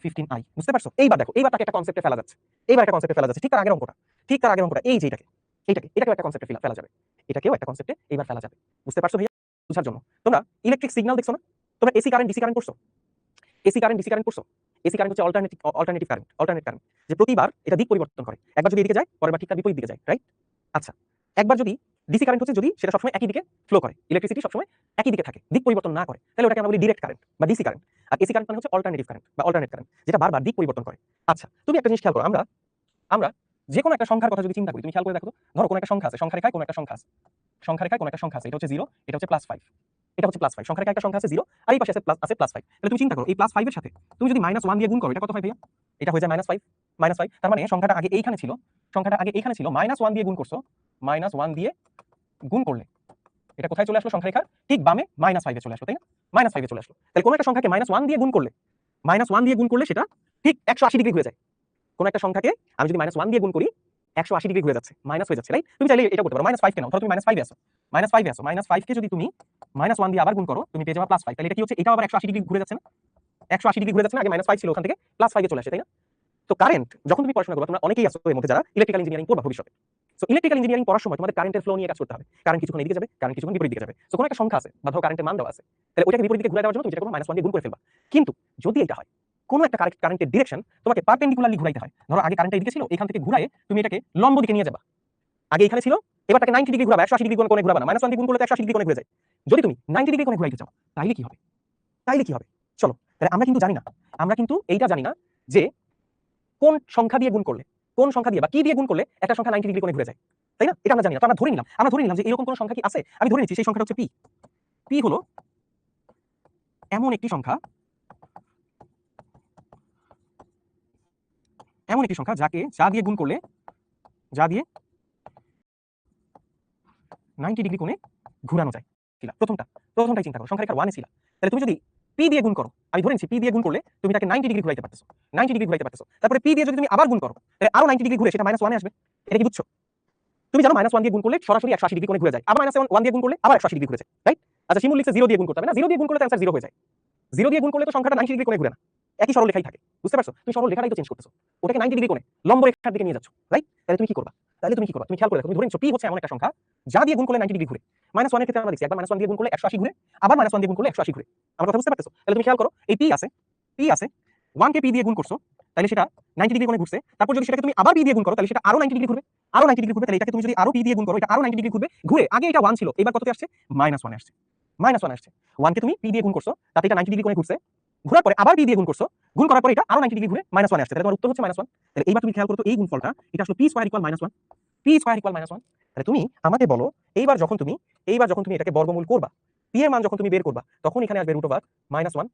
√15i। বুঝতে পারছো? এইবার দেখো, এইবার তাকে একটা কনসেপ্টে ফেলা যাচ্ছে, ঠিক তার আগের অঙ্কটা, এই যে এটাকেও একটা কনসেপ্টে ফেলা যাবে, এবার ফেলা যাবে। বুঝতে পারছো ভাইয়া? বুঝার জন্য তোমরা ইলেকট্রিক সিগন্যাল দেখছো না? তোমরা এসি কারেন্ট ডিসি কারেন্ট পড়ছো? এসি কারেন্ট হচ্ছে অল্টারনেটিভ কারেন্ট, যে প্রতিবার এটা দিক পরিবর্তন করে, একবার যদি এদিকে যায় পরের বার ঠিক তার বিপরীত দিকে যায়, রাইট? আচ্ছা, একবার যদি ডিসি কারেন্ট হচ্ছে যদি সেটা সবসময় একই দিকে ফ্লো করে, ইলেকট্রিসিটি সবসময় একই দিকে থাকে, দিক পরিবর্তন না করে, তাহলে ওটাকে আমরা বলি ডিরেক্ট কারেন্ট বা ডিসি কারেন্ট। আর এসি কারেন্ট মানে হচ্ছে অল্টারনেটিভ কারেন্ট বা অল্টারনেট কারেন্ট, যেটা বারবার দিক পরিবর্তন করে। আচ্ছা, তুমি একটা জিনিস খেয়াল করো, আমরা আমরা যে কোনো একটা সংখ্যার কথা যদি চিন্তা করি, তুমি খেয়াল করে দেখো তো, ধরো কোনো একটা সংখ্যা আছে, সংখ্যা রেখায় কোনো একটা সংখ্যা আছে, এটা হচ্ছে 0, এটা হচ্ছে +5, এটা হচ্ছে +5, সংখ্যা রেখায় একটা সংখ্যা আছে 0, আর এই পাশে আছে +5। তাহলে তুমি চিন্তা করো, এই +5 এর সাথে তুমি যদি -1 দিয়ে গুণ করো, এটা কত হয় ভাইয়া? এটা হয়ে যায় -5, তার মানে সংখ্যাটা আগে এইখানে ছিল, -1 দিয়ে গুণ করছো, -1 দিয়ে গুণ করলে এটা কোথায় চলে আসলো? সংখ্যা রেখার ঠিক বামে -5 এ চলে আসলো, তাই না? -5 এ চলে আসলো। তাহলে কোনো একটা সংখ্যাকে -1 দিয়ে গুণ করলে, সেটা ঠিক 180 ডিগ্রি ঘুরে যায়। কোন একটা সংখ্যাকে আমি যদি -1 দিয়ে গুণ করি, 180 ডিগ্রি ঘুরে যাচ্ছে, মাইনাস হয়ে যাচ্ছে, রাইট? তুমি চাইলে এটা করতে পারো, -5 কে নাও, ধরো তুমি -5 এ আছো, -5 কে যদি তুমি -1 দিয়ে আবার গুণ করো, তুমি পেয়ে যাবে +5। তাহলে এটা কি হচ্ছে? এটাও আবার 180 ডিগ্রি ঘুরে যাচ্ছে না? 180 ডিগ্রি ঘুরে যাচ্ছে না? আগে -5 ছিল, ওখান থেকে +5 এ চলে আসে, তাই না? তো কারেন্ট যখন তুমি পড়াশোনা করবে, তোমরা অনেকেই আছো এর মধ্যে যারা ইলেকট্রিক্যাল ইঞ্জিনিয়ারিং পড়বা ভবিষ্যতে। সো ইলেকট্রিক্যাল ইঞ্জিনিয়ারিং পড়ার সময় তোমাদের কারেন্টের ফ্লো নিয়ে কাজ করতে হবে। কারেন্ট কিছুক্ষণ এদিকে যাবে, কারেন্ট কিছুক্ষণ বিপরীত দিকে যাবে। সো কোনো একটা সংখ্যা আছে বা ধরো কারেন্টের মান দেওয়া আছে, তাহলে ওইটাকে বিপরীত দিকে ঘুরে দেওয়ার জন্য তুমি যেটা করবে, -1 দিয়ে গুণ করে ফেলবা। কিন্তু যদি এটা হয়, কোনো একটা কারেন্টের ডিরেকশন তোমাকে পারপেন্ডিকুলারলি ঘুরাইতে হয়। ধরো আগে কারেন্টটা এদিকে ছিল, এখান থেকে ঘুরায়ে তুমি এটাকে লম্ব দিকে নিয়ে যাবা। আগে এখানে ছিল, এবার তাকে 90 ডিগ্রি ঘুরাবা, 180 ডিগ্রি কোণে ঘুরাবা না, -1 দিয়ে গুণ করলে তো 180 ডিগ্রি কোণে ঘুরে যায়। যদি তুমি 90 ডিগ্রি কোণে ঘুরাইতে চাও, তাইলে কি হবে? চলো, তাহলে আমরা কিন্তু জানি না, এইটা জানি না যে কোন সংখ্যা দিয়ে গুণ করলে, কোন সংখ্যা দিয়ে বা কি দিয়ে গুণ করলে একটা সংখ্যা 90 ডিগ্রি কোণে ঘুরে যায়, তাই না? এটা আমরা জানি না। তো আমরা ধরে নিলাম যে এরকম কোন সংখ্যা কি আছে। আমি ধরে নিচ্ছি সেই সংখ্যাটা হচ্ছে পি হলো এমন একটি সংখ্যা, যা দিয়ে গুণ করলে, যা দিয়ে 90 ডিগ্রি কোণে ঘুরানো যায়। প্রথমটাই চিন্তা করো, সংখ্যা রেখার 1 এ ছিল। তাহলে তুমি যদি পি দিয়ে গুণ করো, আমি ধরে নিচ্ছি পি দিয়ে গুণ করলে তুমি তাকে 90 ডিগ্রি ঘুরাইতে পারতেছো, তারপরে পি দিয়ে যদি তুমি আবার গুণ করো, তাহলে আরো 90 ডিগ্রি ঘুরে সেটা -1 এ আসবে। এটা কি বুঝছো? তুমি জানো -1 দিয়ে গুণ করলে সরাসরি 180 ডিগ্রি কোণে ঘুরে যায়, আবার -1 দিয়ে গুণ করলে আবার 180 ডিগ্রি ঘুরে যায়, রাইট? আচ্ছা, শিমুল লিখছে 0 দিয়ে গুণ করতে হবে না, 0 দিয়ে গুণ করলে তো অ্যানসার 0 হয়ে যায়। 0 দিয়ে গুণ করলে তো সংখ্যাটা 90 ডিগ্রি কোণে ঘুরে না, একই সরল রেখাই থাকে। বুঝতে পারছো? তুমি সরল রেখাটাই তো চেঞ্জ করতেছো, ওটাকে 90 ডিগ্রি কোণে লম্ব রেখার দিকে নিয়ে যাচ্ছ, রাইট? তাহলে তুমি কি করবা? তুমি খেয়াল করে দেখো, তুমি ধরে নিচ্ছ পি হচ্ছে এমন একটা সংখ্যা যা দিয়ে গুণ করলে 90 ডিগ্রি ঘুরে। -1 এর ক্ষেত্রে আমরা দেখছি একবার -1 দিয়ে গুণ করলে 180 ঘুরে, আবার -1 দিয়ে গুণ করলে 180 ঘুরে। আমার কথা বুঝতে পারতেছো? তাহলে তুমি খেয়াল করো, এই পি আছে 1 কে পি দিয়ে গুণ করছো, তাহলে সেটা 90 ডিগ্রি কোণে ঘুরছে। তারপর যদি সেটাকে তুমি আবার পি দিয়ে গুণ করো, তাহলে সেটা আরো 90 ডিগ্রি ঘুরবে, তাহলে এটাকে তুমি যদি আরো পি দিয়ে গুণ করো, এটা আরো 90 ডিগ্রি ঘুরবে, ঘুরে আগে এটা 1 ছিল, এবার কততে আসছে? -1 এ আসছে। -1 এ আসছে। 1 কে তুমি পি দিয়ে গুণ করছো, তাতে এটা 90 ডিগ্রি কোণে ঘুরছে, ঘোরার পরে আবার পি দিয়ে গুণ করছো, গুণ করার পরে এটা আরো 90 ডিগ্রি ঘুরে -1 এ আসছে। তাহলে তোমার উত্তর হচ্ছে -1। তাহলে এইবার তুমি খেয়াল করো তো, এই গুণফলটা এটা আসলে পি স্কয়ার ইকুয়াল -1, তাহলে তুমি আমাকে বলো, এইবার যখন তুমি এটাকে বর্গমূল করবা, পি এর মান যখন তুমি বের করবা, তখন এখানে আসবে √1,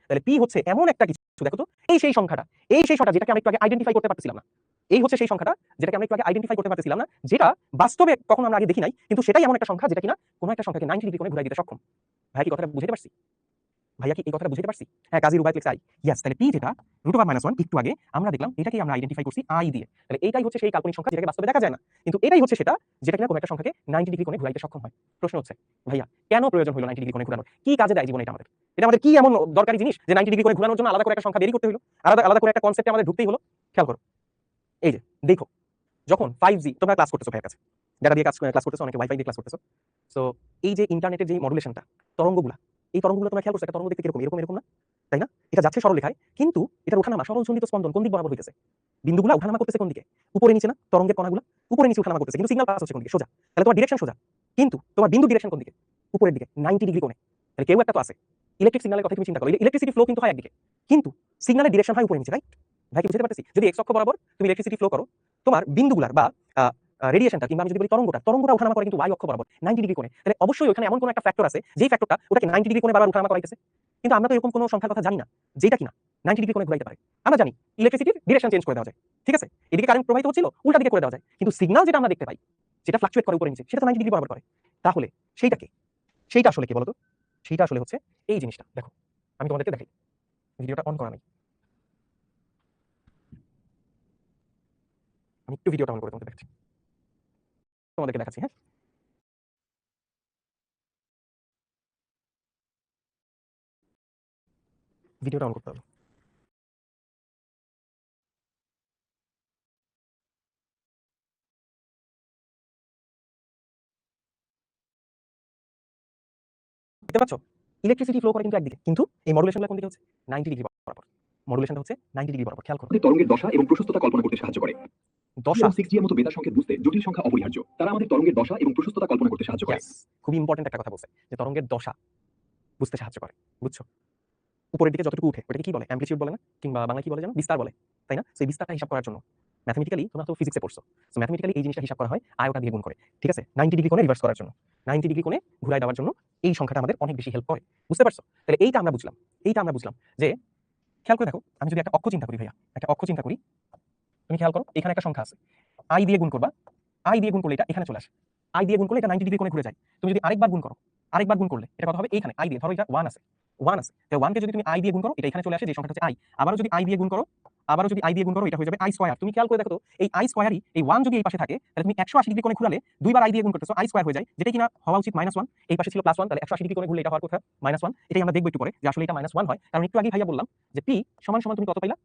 তাহলে পি হচ্ছে এমন একটা কিছু, দেখো তো, এই সেই সংখ্যাটা যেটাকে আমরা একটু আগে আইডেন্টিফাই করতে পারতেছিলাম না। এই হচ্ছে সেই সংখ্যাটা যেটাকে আমরা একটু আগে আইডেন্টিফাই করতে পারতেছিলাম না, যেটা বাস্তবে কখনো আমরা আগে দেখি নাই, কিন্তু সেটাই এমন একটা সংখ্যা যেটা কিনা কোনো একটা সংখ্যাকে 90 ডিগ্রি কোণে ঘুরাই দিতে সক্ষম। ভাই কি কথাটা বুঝাতে পারছি? হ্যাঁ, কাজী রুবাইত লিখছে আই। ইয়েস, তাহলে পি যেটা √1 একটু আগে আমরা দেখলাম, এটাকেই আমরা আইডেন্টিফাই করছি আই দিয়ে। তাহলে এইটাই হচ্ছে সেই কাল্পনিক সংখ্যা যেটাকে বাস্তবে দেখা যায় না, কিন্তু এটাই হচ্ছে সেটা যেটা কিনা কোনো একটা সংখ্যাকে 90 ডিগ্রি কোণে ঘুরাইতে সক্ষম হয়। প্রশ্ন হচ্ছে, ভাইয়া কেন প্রয়োজন হলো 90 ডিগ্রি কোণে ঘুরানোর? কি কাজে দেয় জীবনে এটা আমাদের? এটা আমাদের কি এমন দরকারি জিনিস যে 90 ডিগ্রি কোণে ঘুরানোর জন্য আলাদা করে একটা সংখ্যা বের করতে হলো, আলাদা করে একটা কনসেপ্টে আমাদের ঢুকতেই হলো? খেয়াল করো, এই যে দেখো, যখন 5G তোমরা ক্লাস করতেছো ভাইয়ের কাছে, ডাটা দিয়ে ক্লাস করতেছো, অনেকে ওয়াইফাই দিয়ে ক্লাস করতেছো। সো এই যে ইন্টারনেটের যে মডুলেশনটা, তরঙ্গগুলা, এই তরঙ্গগুলো তোমরা খেয়াল করছো, একটা তরঙ্গ দেখতে কিরকম, এরকম না, তাই না? এটা যাচ্ছে সরল রেখায়, কিন্তু এটার ওঠানামা, সরল সন্ধিত স্পন্দন কোন দিক বরাবর হইতেছে? বিন্দুগুলা ওঠানামা করতেছে কোন দিকে? উপরে নিচে না? তরঙ্গের কণাগুলা উপরে নিচে ওঠানামা করতেছে, কিন্তু সিগন্যাল পাস হচ্ছে কোন দিকে? সোজা। তাহলে তোমার ডিরেকশন সোজা, কিন্তু তোমার বিন্দু ডিরেকশন কোন দিকে? উপরের দিকে, 90 ডিগ্রি কোণে। তাহলে কেউ একটা তো আছে। ইলেকট্রিক সিগন্যালের কথা তুমি চিন্তা করো, ইলেকট্রিসিটি ফ্লো কিন্তু হয় একদিকে, কিন্তু সিগন্যালের ডিরেকশন হয় উপরে নিচে, রাইট? ভাই কি বুঝতে পারতেছি? যদি এক্স অক্ষ বরাবর তুমি ইলেকট্রিসিটি ফ্লো করো, তোমার বিন্দুগুলার বা রেডিয়েশনটা, কিংবা আমি যদি বলি তরঙ্গটা ওঠানামা করে কিন্তু ওয়াই অক্ষ বরাবর 90 ডিগ্রি কোণে। তাহলে অবশ্যই ওখানে এমন কোনো একটা ফ্যাক্টর আছে, যেই ফ্যাক্টরটা ওটাকে 90 ডিগ্রি কোণে বারবার ওঠানামা করাইতেছে। কিন্তু আমরা তো এরকম কোনো সংখ্যার কথা জানি না যেটা কিনা 90 ডিগ্রি কোণে ঘুরাইতে পারে। আমরা জানি ইলেকট্রিসিটির ডিরেকশন চেঞ্জ করে দেওয়া যায়, ঠিক আছে, এদিকে কারেন্ট প্রবাহিত হচ্ছিল, উল্টা দিকে করে দেওয়া যায়, কিন্তু সিগন্যাল যেটা আমরা দেখতে পাই, যেটা ফ্লাকচুয়েট করে উপরে নিচে, সেটা তো 90 ডিগ্রি বরাবর করে। তাহলে সেইটা আসলে কি বলতো? সেইটা আসলে হচ্ছে এই জিনিসটা। দেখো, আমি তোমাদেরকে দেখাই, ভিডিওটা অন করা নাই, আমি একটু ভিডিওটা অন করে তোমাদেরকে দেখাচ্ছি। হ্যাঁ, ভিডিওটা অন করতে হবে। দেখতে পাচ্ছ, ইলেকট্রিসিটি ফ্লো করে কিন্তু একদিকে, কিন্তু এই মডুলেশনটা কোন দিকে হচ্ছে? 90 ডিগ্রি বরাবর। মডুলেশনটা হচ্ছে 90 ডিগ্রি বরাবর। খেয়াল করো, আমাদের তরঙ্গের দশা এবং প্রশস্ততা কল্পনা করতে সাহায্য করে। দশা 6G এর মতো বেতার সংকেত বুঝতে জটিল সংখ্যা অপরিহার্য। তারা আমাদের তরঙ্গের দশা এবং প্রশস্ততা কল্পনা করতে সাহায্য করে। ইয়েস, খুবই ইম্পর্টেন্ট একটা কথা বলছে যে তরঙ্গের দশা বুঝতে সাহায্য করে। বুঝছো? উপরের দিকে যতটুকু উঠে ওটাকে কি বলে? অ্যামপ্লিটিউড বলে না? কিংবা বাংলায় কি বলে জানো? বিস্তার বলে, তাই না? সেই বিস্তারটা হিসাব করার জন্য ম্যাথমেটিক্যালি, তোমরা তো ফিজিক্সে পড়ছো, সো ম্যাথমেটিক্যালি এই জিনিসটা হিসাব করা হয় আয়টা দিয়ে গুণ করে। ঠিক আছে, 90 ডিগ্রি কোণে রিভার্স করার জন্য, 90 ডিগ্রি কোণে ঘুরায় দেওয়ার জন্য এই সংখ্যাটা আমাদের অনেক বেশি হেল্প করে। বুঝতে পারছো? তাহলে এইটা আমরা বুঝলাম যে খেয়াল করে দেখো, আমি যদি একটা অক্ষ চিন্তা করি ভাইয়া, একটা অক্ষ চিন্তা করি, তুমি খেয়াল করো এখানে একটা সংখ্যা আছে, আই দিয়ে গুণ করবা, আই দিয়ে গুণ করলে এটা এখানে চলে আসে, আই দিয়ে গুণ করলে এটা 90 ডিগ্রি কোণে ঘুরে যায়। তুমি যদি আরেকবার গুণ করো, আরেকবার গুণ করলে এটা কত হবে? এইখানে আই দিয়ে, ধরো এটা 1 আছে, 1 আছে, তো 1 কে যদি তুমি আই দিয়ে গুণ করো এটা এখানে চলে আসে, যে সংখ্যাটা হচ্ছে আই। আবারও যদি আই দিয়ে গুণ করো, এটা হয়ে যাবে আই স্কয়ার। তুমি খেয়াল করে দেখো তো, এই আই স্কয়ারই, এই 1 যদি এই পাশে থাকে তাহলে তুমি 180 ডিগ্রি কোণে ঘুরালে দুইবার আই দিয়ে গুণ করতেছো, আই স্কয়ার হয়ে যায়, যেটা কিনা হওয়া উচিত -1, এই পাশে ছিল +1, তাহলে 180 ডিগ্রি কোণে ঘুরলে এটা হওয়ার কথা -1। এটাই আমরা দেখব একটু পরে যে আসলে এটা -1 হয়, কারণ একটু আগেই ভাইয়া বললাম যে p সমান সমান তুমি কত পাইলা?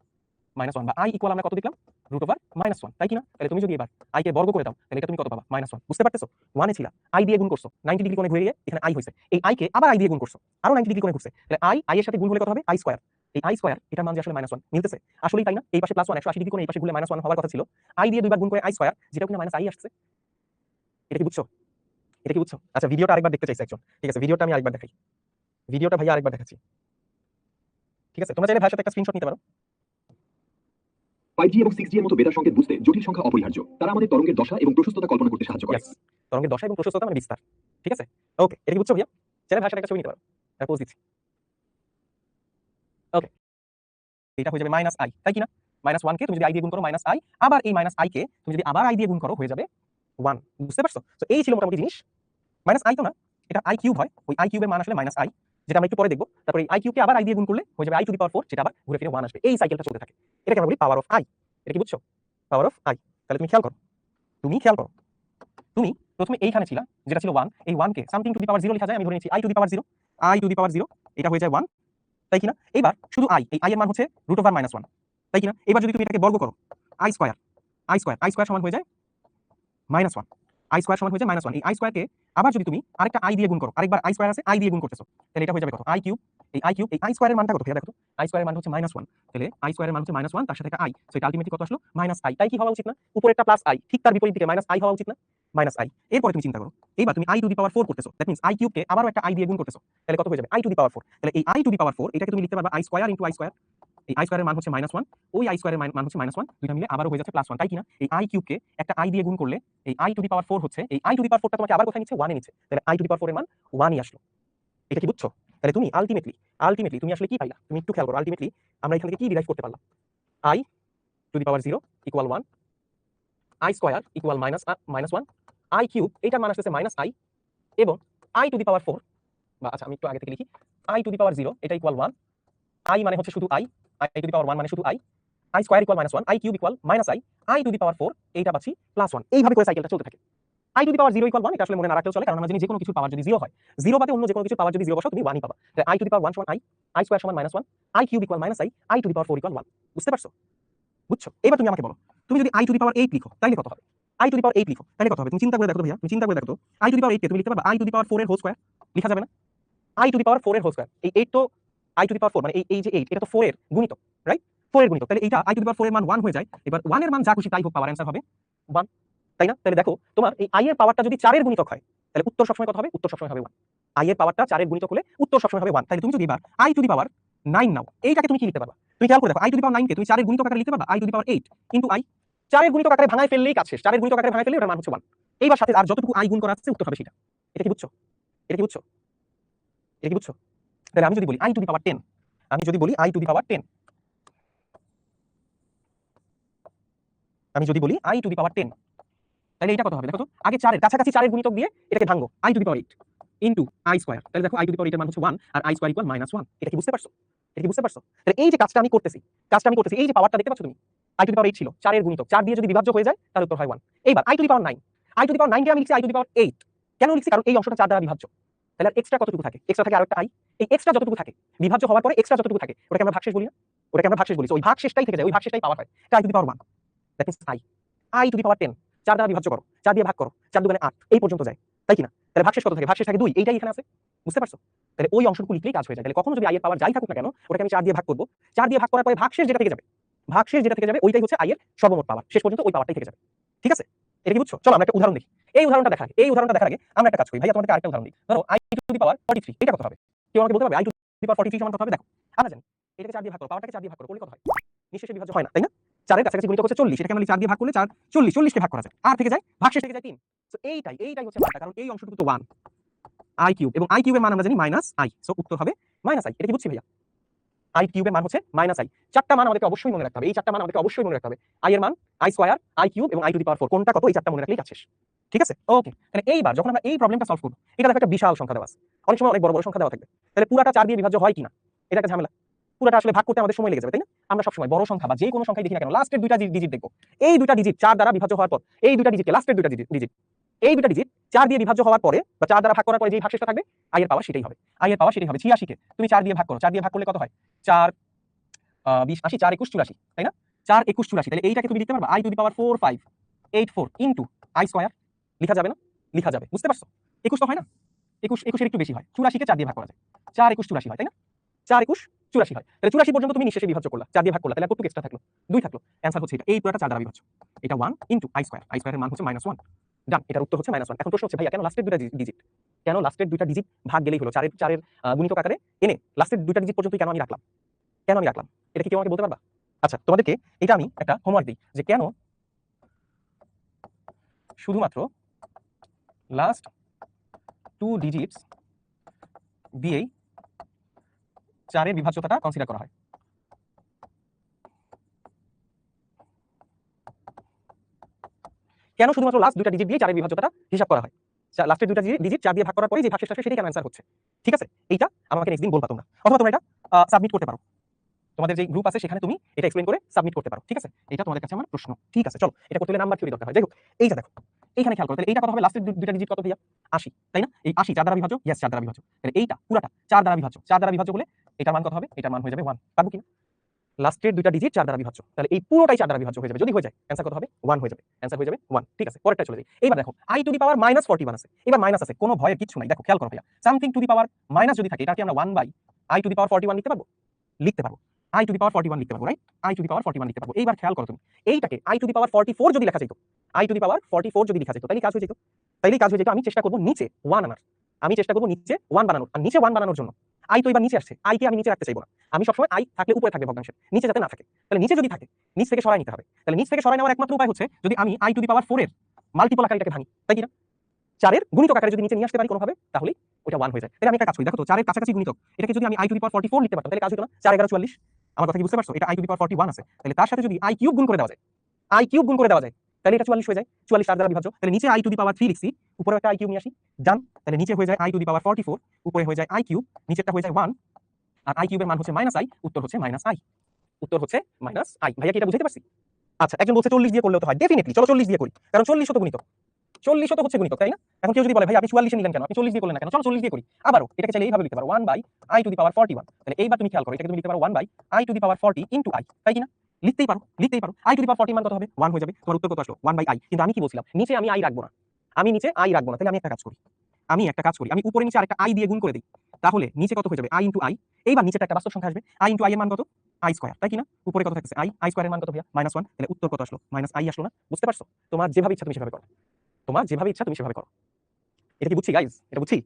-1, বা i ইকুয়াল আমরা কত দেখলাম? √-1, তাই কিনা? তাহলে তুমি যদি এবার i কে বর্গ করে দাও তাহলে এটা তুমি কত পাবা? -1। বুঝতে পারতেছো? 1 এ ছিল, i দিয়ে গুণ করছো, 90 ডিগ্রি কোণে ঘুরিয়ে এখানে i হইছে, এই i কে আবার i দিয়ে গুণ করছো, আরো 90 ডিগ্রি কোণে ঘুরছে, তাহলে i এর সাথে গুণ হলে কত হবে? i square. এই i স্কয়ার এটার মান যে আসলে -1 মিলতেছে আসলেই, তাই না? এই পাশে +1 180 ডিগ্রি কোণে, এই পাশে ঘুরলে -1 হওয়ার কথা ছিল, i দিয়ে দুইবার গুণ করে i স্কয়ার, যেটা কিনা -i আসছে। এটা কি বুঝছো? এটা কি বুঝছো? আচ্ছা, ভিডিওটা আরেকবার দেখতে চাইছে একজন, ঠিক আছে, ভিডিওটা আমি আরেকবার দেখাই, ভিডিওটা ভাইয়া আরেকবার দেখাচ্ছি, ঠিক আছে? তোমরা চাইলে ভাইয়ের সাথে একটা স্ক্রিনশট নিতে পারো। 5G এবং 6G এর মতো বেতার সংকেত বুঝতে জটিল সংখ্যা অপরিহার্য। তারা আমাদের তরঙ্গের দশা এবং প্রশস্ততা কল্পনা করতে সাহায্য করে। ইয়েস, তরঙ্গের দশা এবং প্রশস্ততা মানে বিস্তার। ঠিক আছে, ওকে, এটা কি বুঝছো ভাইয়া? চাইলে ভাইয়ের সাথে একটা ছবি নিতে পারো, এটা পোজ দিচ্ছি। ওকে, এটা হয়ে যাবে -i, তাই কিনা? -1 কে তুমি যদি i দিয়ে গুণ করো -i, আবার এই -i কে তুমি যদি আবার i দিয়ে গুণ করো হয়ে যাবে 1। বুঝতে পারছো? তো এই ছিল মোটামুটি জিনিস। -i তো না, এটা i কিউব হয়, ওই i কিউবের মান আসলে -i, যেটা আমরা একটু পরে দেখব। তারপরে এই i কিউব কে আবার i দিয়ে গুণ করলে হয়ে যাবে i⁴, যেটা আবার ঘুরে ফিরে 1 আসবে। এই সাইকেলটা চলতে থাকে, এটাকে আমরা বলি পাওয়ার অফ i। এটা কি বুঝছো? Power of i। তাহলে তুমি খেয়াল করো, তুমি প্রথমে এইখানে ছিলা, যেটা ছিল 1, এই 1 কে সামথিং টু দি পাওয়ার 0 লেখা যায়, আমি ধরে নিচ্ছি i⁴, এটা হয়ে যায় 1, তাই কিনা? এবার শুধু i, এই i এর মান হচ্ছে √1, তাই কিনা? এবার যদি তুমি এটাকে বর্গ করো, i স্কয়ার সমান হয়ে যায় -1, i স্কয়ার সমান হয়ে যায় -1। এই i স্কয়ার কে আবার যদি তুমি আরেকটা i দিয়ে গুণ করো, আরেকবার i স্কয়ার আছে, i দিয়ে গুণ করতেছো, তাহলে এটা হয়ে যাবে কত? i কিউব, এই i স্কয়ারের মানটা কত ভাইয়া? দেখো তো, i স্কয়ারের মান হচ্ছে -1, তাহলে i স্কয়ারের মান হচ্ছে -1, তার সাথে একটা i, সো এটা আলটিমেটলি কত আসলো? -i। তাই কি হওয়া উচিত না? উপরেরটা +i, ঠিক তার বিপরীত দিকে -i হওয়া উচিত না? -i। এরপরে তুমি চিন্তা করো, এইবার তুমি i⁴ করতেছো, দ্যাট মিন্স i কিউব কে আবারও একটা i দিয়ে গুণ করতেছো, তাহলে কত হয়ে যাবে? i⁴। তাহলে এই i⁴ এটাকে তুমি লিখতে পারবা i square into i square. এই i স্কয়ারের মান হচ্ছে -1, ওই i স্কয়ারের মান হচ্ছে -1, দুইটা মিলে আবারও হয়ে যাচ্ছে +1, তাই কিনা? এই i কিউব কে একটা i দিয়ে গুণ করলে এই i⁴ হচ্ছে, এই i⁴ টা তোমাকে আবার কোথায় নিচ্ছে? 1 এ নিচ্ছে, তাহলে i⁴ এর মান 1 ই আসলো। এটা কি বুঝছো? তাহলে তুমি আলটিমেটলি তুমি আসলে কি পাইলা? তুমি একটু খেয়াল করো, আলটিমেটলি আমরা এখান থেকে কি ডিরাইভ করতে পারলাম? i⁴ equal 1, i square equal -1, i cube এটার মান আসছে -i, এবং i⁴, বা আচ্ছা আমি একটু আগে থেকে লিখি, i⁴ এটা ইকুয়াল 1, i মানে হচ্ছে শুধু i⁴ মানে শুধু i square equal -1, i cube equal -i এইটা পাচ্ছি +1। এইভাবে করে সাইকেলটা চলতে থাকে। i⁴ ইকুয়াল 1, এটা আসলে মনে না রাখলেও চলে, কারণ আমরা জানি যে কোনো কিছুর পাওয়ার যদি 0 হয়, 0 বাদে অন্য যে কোনো কিছুর পাওয়ার যদি 0 বসাও তুমি 1 ই পাবা। তাহলে i⁴ সমান i স্কয়ার সমান -1, i cube equal -i, i⁴ equal 1। বুঝতে পারছো? বুঝছো? এবার তুমি আমাকে বলো, তুমি যদি i⁴ লিখো তাইলে কত হবে? i⁴ লিখো তাইলে কত হবে? তুমি চিন্তা করে দেখো তো ভাইয়া, তুমি চিন্তা করে দেখো তো, i⁴ কে তুমি লিখতে পারবা i⁴ এর হোল স্কয়ার? লিখা যাবে না? i⁴ এর হোল স্কয়ার, এই 8 তো i⁴, মানে এই যে 8, এটা তো 4 এর গুণিতক, রাইট? 4 এর গুণিতক, তাহলে এইটা i⁴ এর মান 1 হয়ে যায়। এবার 1 এর মান যা খুশি তাই হোক, পাওয়ার অ্যানসার হবে 1, তাই না? তাহলে দেখো, তোমার এই i এর পাওয়ারটা যদি 4 এর গুণিতক হয় তাহলে উত্তর সবসময় কত হবে? উত্তর সবসময় হবে 1। i এর পাওয়ারটা 4 এর গুণিতক হলে উত্তর সবসময় হবে 1। তাহলে তুমি যদি এবার i⁴ নাও, এইটাকে তুমি কি লিখতে পারবা? তুমি খেয়াল করে দেখো, i⁴ কে তুমি 4 এর গুণিতক আকারে লিখতে পারবা i⁴ ইনটু i। 4 এর গুণিতক আকারে ভাঙায় ফেললেই কাজ শেষ, 4 এর গুণিতক আকারে ভাঙায় ফেললে ওটার মান হচ্ছে 1। এইবার সাথে আর যতটুকু i গুণ করা আছে উত্তর হবে সেটা। এটা কি বুঝছো? এটা কি বুঝছো? এটা কি বুঝছো? তাহলে আমি যদি বলি i⁴ আমি যদি বলি i⁴ আমি যদি বলি i⁴, তাহলে এটা কত হবে? দেখো তো, আগে 4 এর কাছাকাছি 4 এর গুণিতক দিয়ে এটাকে ভাঙবো, i⁴ ইনটু i স্কয়ার। তাহলে দেখো i⁴ এর মান হচ্ছে 1 আর i স্কয়ার ইকুয়াল -1। এটা কি বুঝতে পারছো? এটা কি বুঝতে পারছো? তাহলে এই যে কাজটা আমি করতেছি, এই যে পাওয়ারটা দেখতে পাচ্ছ তুমি, i⁴ ছিল 4 এর গুণিতক, 4 দিয়ে যদি বিভাজ্য হয়ে যায় তাহলে উত্তর হয় 1। এইবার i⁴ কে আমি লিখছি i⁴, কেন লিখছি? কারণ এই অংশটা 4 দ্বারা বিভাজ্য। তাহলে আর এক্সট্রা কতটুকু থাকে? এক্সট্রা থাকে আরেকটা i। এই এক্সট্রা যতটুকু থাকে, বিভাজ্য হওয়ার পরে এক্সট্রা যতটুকু থাকে ওটাকে আমরা ভাগশেষ বলি না? সো ওই ভাগশেষটাই থেকে যায়, ওই ভাগশেষটাই পাওয়ার হয়, এটা i⁴ দ্যাট মিন্স i⁴ 4 দ্বারা বিভাজ্য করো, 4 দিয়ে ভাগ করো, 4 দুগুণে 8, এই পর্যন্ত যায়। তাই কিনা? তাহলে ভাগশেষ কত থাকে? ভাগশেষ থাকে 2, এইটাই এখানে আছে। বুঝতে পারছো? তাহলে ওই অংশটুকু লিখলেই কাজ হয়ে যায়। তাহলে কখনো যদি i এর পাওয়ার যাই থাকুক না কেন, ওটাকে আমি 4 দিয়ে ভাগ করব। 4 দিয়ে ভাগ করার পরে ভাগশেষ যেটা থেকে যাবে, ওইটাই হচ্ছে i এর সর্বমোট পাওয়ার। শেষ পর্যন্ত ওই পাওয়ারটাই থেকে যাবে। ঠিক আছে? এটা কি বুঝছো? চলো আমরা একটা উদাহরণ দেখি। এই উদাহরণটা দেখার আগে আমরা একটা কাজ করি। ভাইয়া তোমাদেরকে আরেকটা উদাহরণ দিই। ধরো i টু দি পাওয়ার 43, এটা কত হবে? কেউ আমাকে বলতে পারবে i টু দি পাওয়ার 43 সমান কত হবে? দেখো, আমরা জানি এটাকে 4 দিয়ে ভাগ করো, পাওয়ারটাকে 4 দিয়ে ভাগ করো, করলে কত হয়? নিঃশেষে বিভাজ্য হয় না, তাই না? 4 এর কাছাকাছি গুণিতক হচ্ছে 40, এটাকে আমরা 4 দিয়ে ভাগ করলে 4 40 কে ভাগ করা যায়। আর থেকে যায় ভাগশেষ থেকে যায় 3। সো এইটাই হচ্ছে মানটা, কারণ এই অংশটুকু তো 1 i কিউব, এবং i কিউবের মান আমরা জানি -i, সো উত্তর হবে -i। এটা কি বুঝছি ভাইয়া? i কিউবের মান হচ্ছে -i। চারটা মান আমাদেরকে অবশ্যই মনে রাখতে হবে। এই চারটা মান আমাদেরকে অবশ্যই মনে রাখতে হবে। i এর মান, i স্কয়ার, i কিউব এবং i টু দি পাওয়ার 4, কোনটা কত, এই চারটা মনে রাখলেই কাজ শেষ। ঠিক আছে? ওকে। তাহলে এইবার যখন আমরা এই প্রবলেমটা সলভ করব, এটা দেখো একটা বিশাল সংখ্যা দেওয়া আছে। অনেক সময় অনেক বড় বড় সংখ্যা দেওয়া থাকবে। তাহলে পুরাটা 4 দিয়ে বিভাজ্য হয় কিনা, এটা একটা ঝামেলা। পুরাটা আসলে ভাগ করতে আমাদের সময় লেগে যাবে, তাই না? আমরা সবসময় বড় সংখ্যা বা যে কোনো সংখ্যাই দেখি না কেন, লাস্টের দুইটা ডিজিট দেখব। এই দুইটা ডিজিট 4 দ্বারা বিভাজ্য হওয়ার পর, এই দুইটা ডিজিটকে, লাস্টের দুইটা ডিজিট, এই দুইটা ডিজিট 4 দিয়ে বিভাজ্য হওয়ার পরে বা 4 দ্বারা ভাগ করার পরে যে ভাগশেষটা থাকবে, i এর পাওয়ার সেটাই হবে। i এর পাওয়ার সেটাই হবে। 86 কে তুমি 4 দিয়ে ভাগ করো, 4 দিয়ে ভাগ করলে কত হয়? 4 20 80, 4 21 84, তাই না? 4 21 84, তাহলে এইটাকে তুমি লিখতে পারবা i to the power 4584 into i square. লিখা যাবে না? লিখা যাবে। বুঝতে পারছো? 21 তো হয় না? 21 এর একটু বেশি হয়। 84 কে 4 দিয়ে ভাগ করা যায়। 4 21 84 হয়, তাই না? 4 21 84 হয়। তাহলে 84 পর্যন্ত তুমি নিঃশেষে বিভাজ্য করলা, 4 দিয়ে ভাগ করলা, তাহলে কতটুকু এক্সট্রা থাকলো? 2 থাকলো। অ্যানসার হচ্ছে এটা। এই পুরোটা 4 দ্বারা বিভাজ্য। এটা 1 ইনটু i স্কয়ার। i স্কয়ারের মান হচ্ছে -1। ডান, এটার উত্তর হচ্ছে -1। এখন প্রশ্ন হচ্ছে ভাইয়া কেন লাস্টের দুইটা ডিজিট? কেন লাস্টের দুইটা ডিজিট ভাগ গেলেই হলো? 4 এর গুণিতক আকারে এনে লাস্টের দুইটা ডিজিট পর্যন্ত কেন আমি রাখলাম? কেন আমি রাখলাম? এটা কি কেউ আমাকে বলতে পারবা? আচ্ছা, তোমাদেরকে এটা আমি একটা হোমওয়ার্ক দিই যে কেন শুধুমাত্র লাস্ট 2 ডিজিটস দিয়েই 4 এর বিভাজ্যতাটা কনসিডার করা হয়। কেন শুধুমাত্র লাস্ট দুইটা ডিজিট দিয়ে 4 এর বিভাজ্যতাটা হিসাব করা হয়? লাস্টের দুইটা ডিজিট 4 দিয়ে ভাগ করার পরে যে ভাগশেষটা আসে সেটাই কেন অ্যানসার হচ্ছে? ঠিক আছে? এইটা আমাকে নেক্সট দিন বলবা তোমরা। অথবা তোমরা এটা সাবমিট করতে পারো। তোমাদের যে গ্রুপ আছে সেখানে তুমি এটা এক্সপ্লেইন করে সাবমিট করতে পারো। ঠিক আছে? এটা তোমাদের কাছে আমার প্রশ্ন। ঠিক আছে, চলো এটা করতে হলে নাম্বার থিওরি দরকার হয়। যাই হোক, এইটা দেখো। এইখানে খেয়াল করো, তাহলে এইটা কত হবে? লাস্টের দুইটা ডিজিট কত ভাইয়া? 80, তাই না? এই 80 4 দ্বারা বিভাজ্য? ইয়েস, 4 দ্বারা বিভাজ্য। তাহলে এইটা পুরাটা 4 দ্বারা বিভাজ্য। 4 দ্বারা বিভাজ্য হলে এটার মান কত হবে? এটার মান হয়ে যাবে 1। পারবো কিনা? লাস্টের দুইটা ডিজিট 4 দ্বারা বিভাজ্য। তাহলে এই পুরোটাই 4 দ্বারা বিভাজ্য হয়ে যাবে। যদি হয়ে যায় অ্যানসার কত হবে? 1 হয়ে যাবে। অ্যানসার হয়ে যাবে 1। ঠিক আছে, পরেরটা চলে যাই। এবার দেখো i টু দি পাওয়ার -41 আছে। এবার মাইনাস আছে, কোনো ভয়ের কিছু নাই। দেখো খেয়াল করো ভাইয়া। Something to the power minus যদি থাকে, এটা কি আমরা 1 বাই i টু দি পাওয়ার 41 লিখতে পারবো? লিখতে পারবো। i টু দি পাওয়ার 41 লিখতে পারবো, রাইট? i টু দি পাওয়ার 41 লিখতে পারবো। এইবার খেয়াল করো তুমি। এইটাকে i টু দি পাওয়ার 44 যদি লেখা যেত, i টু দি পাওয়ার 44 যদি লেখা যেত, তাহলে কাজ হয়ে যেত। আমি চেষ্টা করব নিচে 1 আনার। আমি চেষ্টা করব নিচে 1 বানানোর। আর নিচে 1 বানানোর জন্য i তো এবার নিচে আসছে। i কে আমি নিচে রাখতে চাইবো না। আমি সবসময় i থাকলে উপরে থাকবে ভগ্নাংশের, নিচে যাতে না থাকে। তাহলে নিচে যদি থাকে, নিচ থেকে সরাই নিতে হবে। তাহলে নিচ থেকে সরাই নেওয়ার একমাত্র উপায় হচ্ছে যদি আমি i টু দি পাওয়ার 4 এর মাল্টিপল আকারে এটাকে ভাঙি, তাই কি না? 4 এর গুণিতক আকারে যদি নিচে নিয়ে আসতে পারি কোনোভাবে, তাহলে ওটা 1 হয়ে যায়। তাহলে আমি একটা কাজ করি, দেখো তো 4 এর কাছাকাছি গুণিতক, এটাকে যদি আমি i টু দি পাওয়ার 44 লিখতে পারতাম, তাহলে কাজ হতো না? 4 11 44। আমার কথা কি বুঝতে পারছো? এটা i টু দি পাওয়ার 41 আছে। তাহলে তার সাথে যদি i কিউব গুণ করে দেওয়া যায়, i কিউব গুণ করে দেওয়া যায়, তাহলে এটা 44 হয়ে যায়। 44 4 দ্বারা বিভাজ্য। তাহলে নিচে i টু দি পাওয়ার 3 লিখছি, উপরে একটা i কিউব নিয়ে আসি। ডান। তাহলে নিচে হয়ে যায় i টু দি পাওয়ার 44, উপরে হয়ে যায় i কিউব, নিচেরটা হয়ে যায় 1, আর i কিউবের মান হচ্ছে -i, উত্তর হচ্ছে -i। উত্তর হচ্ছে -i। ভাইয়া কি এটা বুঝাইতে পারছি? আচ্ছা, একজন বলছে 40 দিয়ে করলেও তো হয়। ডেফিনিটলি, চলো 40 দিয়ে করি। কারণ 40 তো গুণিতক। 40 তো হচ্ছে গুণিতক, তাই না? এখন কেউ যদি বলে ভাই আপনি 44 নিলেন কেন? আপনি 40 দিয়ে করলেন না কেন? চলো 40 দিয়ে করি। আবারও এটাকে চাইলে এইভাবে লিখতে পারো, 1 বাই i টু দি পাওয়ার 41। তাহলে এইবার তুমি খেয়াল করো, এটাকে তুমি লিখতে পারো 1 by i to the power 40 into i, তাই কি না? লিখতেই পারো। i টু দি পাওয়ার 40 মান কত হবে? 1 হয়ে যাবে। তোমার উত্তর কত আসলো? 1 বাই i। কিন্তু আমি কি বলছিলাম? নিচে আমি i রাখবো না। তাহলে আমি একটা কাজ করি। আমি উপরে নিচে আরেকটা i দিয়ে গুণ করে দিই। তাহলে নিচে কত হয়ে যাবে? i into i। এইবার নিচেটা একটা বাস্তব সংখ্যা আসবে। i ইনটু i এর মান কত? i স্কয়ার, তাই কি না? উপরে কত থাকছে? i স্কয়ারের মান কত ভাইয়া? -1। তাহলে উত্তর কত আসলো? -i আসলো না? বুঝতে পারছো? তোমার যেভাবে ইচ্ছা তুমি সেভাবে করো। এটা কি বুঝছি গাইস? এটা বুঝছি?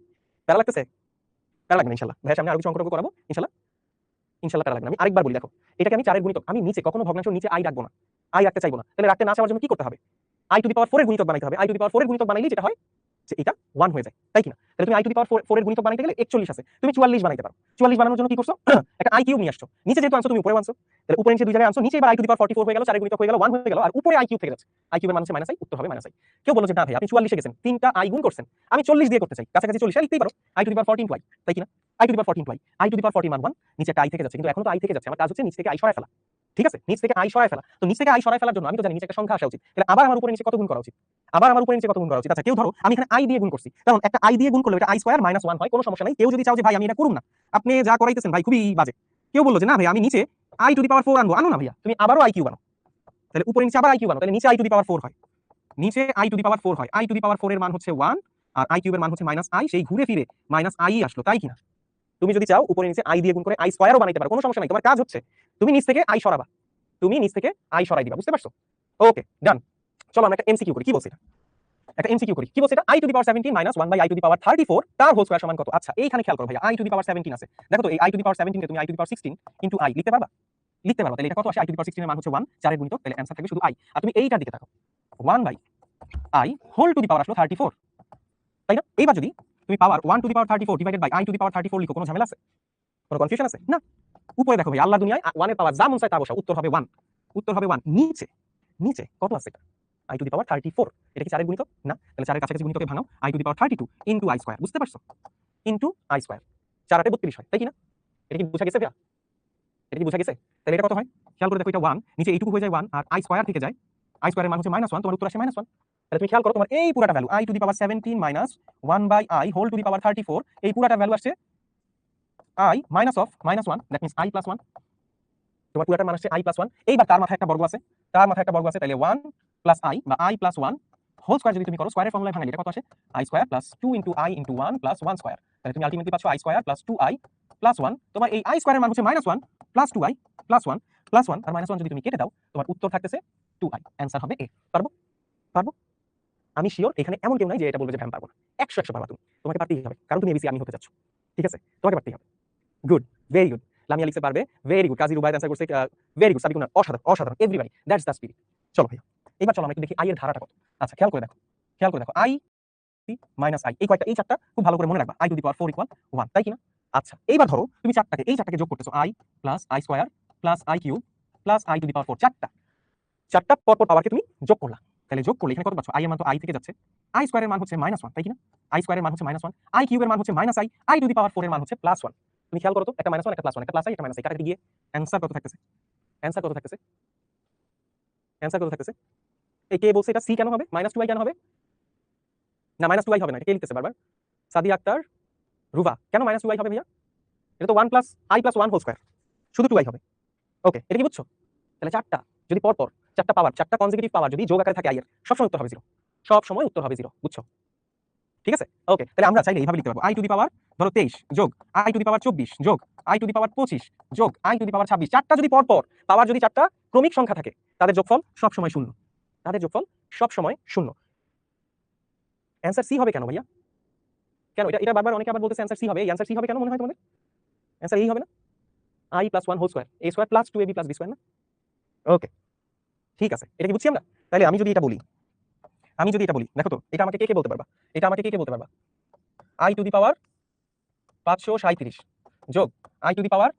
প্যারা লাগতেছে? প্যারা লাগবে না ইনশাআল্লাহ। ভাইয়া সামনে আরো কিছু অঙ্ক করাবো ইনশাআল্লাহ। প্যারা লাগবে না। আমি আরেকবার বলি, দেখো এটাকে আমি 4 এর গুণিতক, আমি নিচে কখনো ভগ্নাংশের নিচে i রাখবো না। i রাখতে চাইবো না। তাহলে রাখতে না চাওয়ার জন্য কি করতে হবে? i টু দি পাওয়ার 4 এর গুণিতক বানাইতে হবে। i টু দি পাওয়ার 4 এর গুণিতক বানাইলেই যেটা হয় যে এটা 1 হয়ে যায়, তাই কি না? তাহলে তুমি i টু দি পাওয়ার 4 এর গুণিতক বানাইতে গেলে 41 আছে, তুমি 44 বানাইতে পারো। 44 বানানোর জন্য কি করছো? একটা i কিউব নিয়ে আসছো। নিচে যেহেতু আনছো তুমি উপরে আনছো, তাহলে উপরে নিচে দুই জায়গায় আনছো। নিচে এবার i টু দি পাওয়ার 44 হয়ে গেল, 4 এর গুণিতক হয়ে গেল, 1 হয়ে গেল, আর উপরে i কিউব থেকে যাচ্ছে। i কিউবের মান হচ্ছে -i, উত্তর হবে -i। কেউ বলল যে না ভাই আপনি 44 এ গেছেন, তিনটা i গুণ করছেন, আমি 40 দিয়ে করতে চাই, কাছাকাছি 40 লিখতেই পারো। i to the power 14 to i, তাই কি না? i to the power 14 to i, i to the power 14 মান 1, নিচে একটা i থেকে যাচ্ছে, কিন্তু এখন তো i থেকে যাচ্ছে, আমার কাজ হচ্ছে নিচ থেকে i সরায় ফেলা। ঠিক আছে, নিচ থেকে i সরায় ফেলা। তো নিচ থেকে i সরায় ফেলার জন্য আমি তো জানি নিচে একটা সংখ্যা আসা উচিত। তাহলে আবার আমার উপরে নিচে কত গুণ করা উচিত? আচ্ছা, কেউ ধরো আমি এখানে i দিয়ে গুণ করছি, কারণ একটা i দিয়ে গুণ করলে এটা i স্কয়ার -1 হয়, কোনো সমস্যা নাই। কেউ যদি চাও যে ভাই আমি এটা করুম না, আপনি যা করাইতেছেন ভাই খুবই বাজে। কেউ বললো যে না ভাই আমি নিচে i টু দি পাওয়ার 4 আনো না ভাইয়া, তুমি আবারও i কিউব আনো। তাহলে উপরে নিচে আবার i কিউব আনো, তাহলে নিচে i টু দি পাওয়ার 4 হয়, i টু দি পাওয়ার 4 এর মান হচ্ছে 1, আর আই কিউবের মান হচ্ছে মাইনাস আই, সেই ঘুরে ফিরে মাইনাস আই আসলো, তাই কিনা? তুমি যদি চাও উপরে নিচে আই দিয়ে গুণ করে আই স্কয়ারও বানাইতে পারো, কোনো সমস্যা নাই। তোমার কাজ হচ্ছে তুমি নিচ থেকে আই সরাবা, তুমি নিচ থেকে আই সরাই দিবা, বুঝতে পারছো? ওকে ডান। চলো আমরা একটা এমসিকিউ করি। কি বলছে এটা? একটা এমসিকিউ করি। কি বলছে এটা? i to the power 17 minus 1 by i to the power 34 তার হোল স্কয়ার সমান কত? আচ্ছা এইখানে খেয়াল করো ভাইয়া, i টু দি পাওয়ার 17 আছে। দেখো তো এই i টু দি পাওয়ার 17 কে তুমি i to the power 16 into i লিখতে পারবা? লিখতে পারবা। তাহলে এটা কত আসে? i টু দি পাওয়ার 16 এর মান হচ্ছে 1, 4 এর গুণিতক, তাহলে অ্যানসার থাকবে শুধু i। আর তুমি এইটার দিকে তাকাও, 1 by i whole to the power আসলো 34, তাই না? এইবার যদি তুমি power 1 to the power 34 divided by i to the power 34 লিখো, কোনো ঝামেলা আছে? কোনো কনফিউশন আছে? না। উপরে দেখো ভাই, আল্লাহ দুনিয়ায় 1 এর পাওয়ার যা মন চায় তা বসাও, উত্তর হবে 1। উত্তর হবে 1। নিচে নিচে কত আছে? i to the power 34। এটা কি 4 এর গুণিতক? না। তাহলে 4 এর কাছাকাছি গুণিতকে ভাঙাও, i to the power 32 into i square, বুঝতে পারছো? ইনটু i স্কয়ার, 4 8 32 হয়, তাই কি না? এটা কি বুঝা গেছে ভাইয়া? এটা কি বুঝা গেছে? তাহলে এটা কত হয়? খেয়াল করে দেখো, এটা 1, নিচে এইটুকু হয়ে যায় 1, আর i স্কয়ার থেকে যায়, i স্কয়ারের মান হচ্ছে -1, তোমার উত্তর আসে -1। তাহলে তুমি খেয়াল করো, তোমার এই পুরাটা value i to the power 17 minus 1 by i whole to the power 34, এই পুরাটা ভ্যালু আসছে i minus of -1, that means i plus 1। তোমার পুরাটার মান আসছে i প্লাস 1। এইবার তার মাথায় একটা বর্গ আছে, তার মাথায় একটা বর্গ আছে, তাহলে 1 প্লাস i বা i প্লাস 1 হোল স্কয়ার যদি তুমি করো, স্কয়ারের ফর্মুলায় ভাঙালে এটা কত আসে? i square plus 2 into i into 1 plus 1 square. তাহলে তুমি আলটিমেটলি পাচ্ছ i square plus 2i plus 1। তোমার এই i স্কয়ারের মান হচ্ছে -1 প্লাস 2i প্লাস 1 প্লাস 1 আর -1 যদি তুমি কেটে দাও, তোমার উত্তর থাকতেছে 2i। অ্যানসার হবে এ। পারবো? পারবো? আমি শিওর এখানে এমন কেউ নাই যে এটা বলবে যে আমি পারবো না। 100 পারবা তুমি। তোমাকে পারতেই হবে, কারণ তুমি এবিসি আমি হতে চাচ্ছ। ঠিক আছে? তোমাকে পারতেই হবে। Good, very good. লামিয়া লিখতে পারবে, ভেরি গুড। কাজী রুবায়েত অ্যানসার করছে, ভেরি গুড। সাবিকুনা অসাধারণ, অসাধারণ। Everybody, that's the spirit. চলো ভাইয়া, এবার চলো আমরা একটু দেখি i এর ধারাটা কত। আচ্ছা খেয়াল করে দেখো, খেয়াল করে দেখো, i মাইনাস i, এই কয়েকটা, এই চারটা খুব ভালো করে মনে রাখবা। i to the power 4 equal 1, তাই কিনা? আচ্ছা এইবার ধরো তুমি চারটাকে, এই চারটাকে যোগ করতেছো, i plus i square plus i cube plus i to the power 4, চারটা পরপর পাওয়ারকে তুমি যোগ করলা। তাহলে যোগ করলে এখানে কত পাচ্ছ? i এর মান তো i থেকে যাচ্ছে, i স্কয়ারের মান হচ্ছে -1, তাই কিনা? i স্কয়ারের মান হচ্ছে -1, i কিউবের মান হচ্ছে -i, i to the power 4 এর মান হচ্ছে +1। তুমি খেয়াল করো তো, একটা -1 একটা +1, একটা +i একটা -i, কাটাকাটি গিয়ে অ্যানসার কত থাকতেছে? অ্যানসার কত থাকতেছে? অ্যানসার কত থাকতেছে? এই কে বলছে এটা c কেন হবে? -2i কেন হবে? না -2i হবে না, এটা কে লিখতেছে বারবার? সাদিয়া আক্তার, রুবা, কেন -2i হবে ভাইয়া? এটা তো 1 plus i plus 1 whole square, শুধু 2i হবে। ওকে, এটা কি বুঝছো? তাহলে চারটা যদি পরপর, চারটা পাওয়ার, চারটা কনজিকিউটিভ পাওয়ার যদি যোগ আকারে থাকে i এর, সবসময় উত্তর হবে 0। সব সময় উত্তর হবে 0, বুঝছো? ঠিক আছে? ওকে, তাহলে আমরা চাইলে এইভাবে লিখতে পারবো, i টু দি পাওয়ার ধরো 23 যোগ i টু দি পাওয়ার 24 যোগ i টু দি পাওয়ার 25 যোগ i টু দি পাওয়ার 26। চারটা যদি পরপর পাওয়ার, যদি চারটা ক্রমিক সংখ্যা থাকে, তাদের যোগফল সব সময় 0। তাদের যোগফল সব সময় 0। অ্যানসার সি হবে কেন ভাইয়া? কেন এটা, এটা বারবার অনেকে আবার বলতেছে অ্যানসার সি হবে। এই অ্যানসার সি হবে কেন মনে হয় তোমাদের? অ্যানসার এই হবে না? i plus 1 whole square, a square plus 2ab plus b square না? ওকে, ঠিক আছে, এটা কি বুঝছি আমরা? তাহলে আমি যদি এটা বলি, দেখো তো এটা আমাকে কে কে বলতে পারবা? এটা আমাকে কে কে বলতে পারবা? i টু দি পাওয়ার 537 যোগ i টু দি পাওয়ার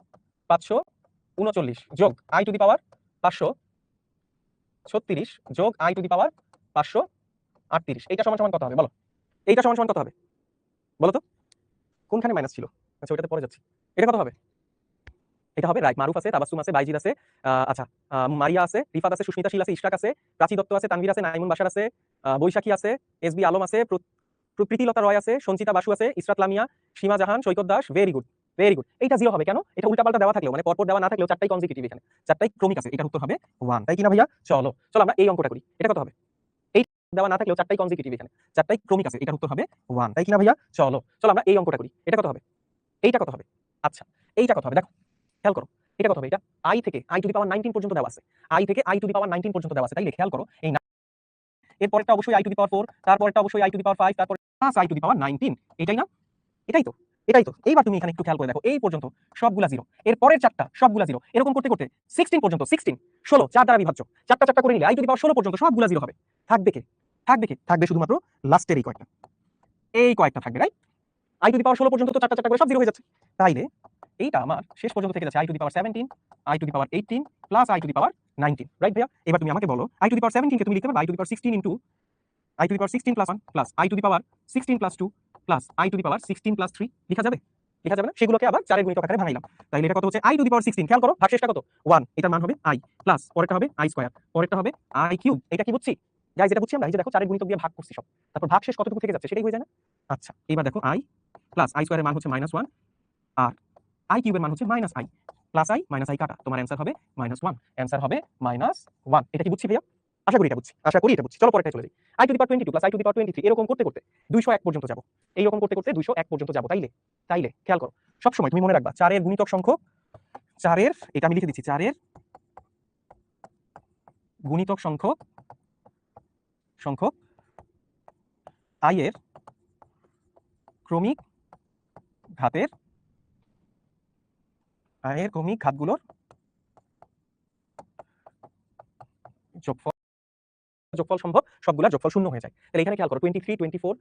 539 যোগ i টু দি পাওয়ার 536 যোগ i টু দি পাওয়ার 538। এইটা সমান সমান কত হবে বলো? এইটা সমান সমান কত হবে বলো তো? কোনখানে মাইনাস ছিল? আচ্ছা ওইটাতে পরে যাচ্ছি। এটা কত হবে? এটা হবে রাইট। মারুফ আছে, তাবাসসুম আছে, বাইজিদ আছে, আচ্ছা মারিয়া আছে, রিফাত আছে, সুস্মিতা শীল আছে, ইশরাক আছে, প্রাচী দত্ত আছে, তানভীর আছে, নাইমুন বাশার আছে, বৈশাখী আছে, এসবি আলম আছে, প্রীতিলতা রয় আছে, সঞ্চিতা বাসু আছে, Israt Lamia, Seema Jahan, Saikat Das, very good, very good. এইটা 0 হবে কেন? এটা উল্টাপাল্টা দেওয়া থাকলেও, মানে পরপর দেওয়া না থাকলেও, চারটাই কনজিকিউটিভ, এখানে চারটাই ক্রমিক আছে, এটার উত্তর হবে 1, তাই কিনা ভাইয়া? চলো চলো আমরা এই অঙ্কটা করি। এটা কত হবে? এই দেওয়া না থাকলেও চারটাই কনজিকিউটিভ, এখানে চারটাই ক্রমিক আছে, এটার উত্তর হবে 1, তাই কিনা ভাইয়া? চলো চলো আমরা এই অঙ্কটা করি। এটা কত হবে? এইটা কত হবে? আচ্ছা এইটা কত হবে? দেখো খেয়াল করো, এটা কত হবে? এটা i থেকে i টু দি পাওয়ার 19 পর্যন্ত দেওয়া আছে, i থেকে i টু দি পাওয়ার 19 পর্যন্ত দেওয়া আছে, তাইলে খেয়াল করো এই এর পরেরটা অবশ্যই i টু দি পাওয়ার 4, তারপরেরটা অবশ্যই i টু দি পাওয়ার 5, তারপরে plus i to the power 19, এটাই না? এটাই তো, এটাই তো। এইবার তুমি এখানে একটু খেয়াল করে দেখো, এই পর্যন্ত সবগুলা 0, এর পরের চারটা সবগুলা 0, এরকম করতে করতে 16 পর্যন্ত, 16 16 4 দ্বারা বিভাজ্য, চারটা চারটা করে নিলে i টু দি পাওয়ার 16 পর্যন্ত সবগুলা 0 হবে। থাকবে কে? থাকবে কে? থাকবে শুধুমাত্র লাস্টের এই কয়েকটা, এই কয়েকটা থাকবে, রাইট? i টু দি পাওয়ার 16 পর্যন্ত তো চারটা চারটা করে সব 0 হয়ে যাচ্ছে, তাইলে এইটা আমার শেষ পর্যন্ত থেকে যাচ্ছে i to the power 17, i to the power 18 plus i to the power 19, right ভাইয়া? এবার তুমি আমাকে বলো i টু দি পাওয়ার 17 কে তুমি লিখতে পারবে i to the power 16 into i to the power 16 plus 1 plus i to the power 16 plus 2 plus i to the power 16 plus 3 লেখা যাবে? লেখা যাবে না? সেগুলোকে আবার 4 এর গুণিতক আকারে ভাঙাইলাম, তাইলে এটা কত হচ্ছে? i টু দি পাওয়ার 16, খেয়াল করো ভাগশেষটা কত? 1, এটার মান হবে i প্লাস পরেরটা হবে i স্কয়ার, পরেরটা হবে i কিউব। এটা কি বুঝছি গাইস? এটা বুঝছি আমরা। এই যে দেখো 4 এর গুণিতক দিয়ে ভাগ করছি সব, তারপর ভাগশেষ কতটুকু থেকে যাচ্ছে সেটাই হয়ে যায় না? আচ্ছা এবার দেখো i প্লাস i স্কয়ারের মান হচ্ছে -1 আর i কিউবের মান হচ্ছে -i plus i minus i কাটা, তোমার অ্যানসার হবে -1, অ্যানসার হবে -1। এটা কি বুঝছি ভাইয়া? আশা করি এটা বুঝছি, আশা করি এটা বুঝছি। চলো পরেরটায় চলে যাই। i to the power 22 plus i to the power 23 এরকম করতে করতে 201 পর্যন্ত যাব। এইরকম করতে করতে 201 পর্যন্ত যাব। তাইলে খেয়াল করো, সবসময় তুমি মনে রাখবা 4 এর গুণিতক সংখ্যক, 4 এর, এটা আমি লিখে দিচ্ছি, 4 এর গুণিতক সংখ্যক i এর ক্রমিক ঘাতগুলোর যোগফল সম্ভব সবগুলা যোগফল শূন্য হয়ে যায়। তাহলে এখানে খেয়াল করো 22, 23, 24,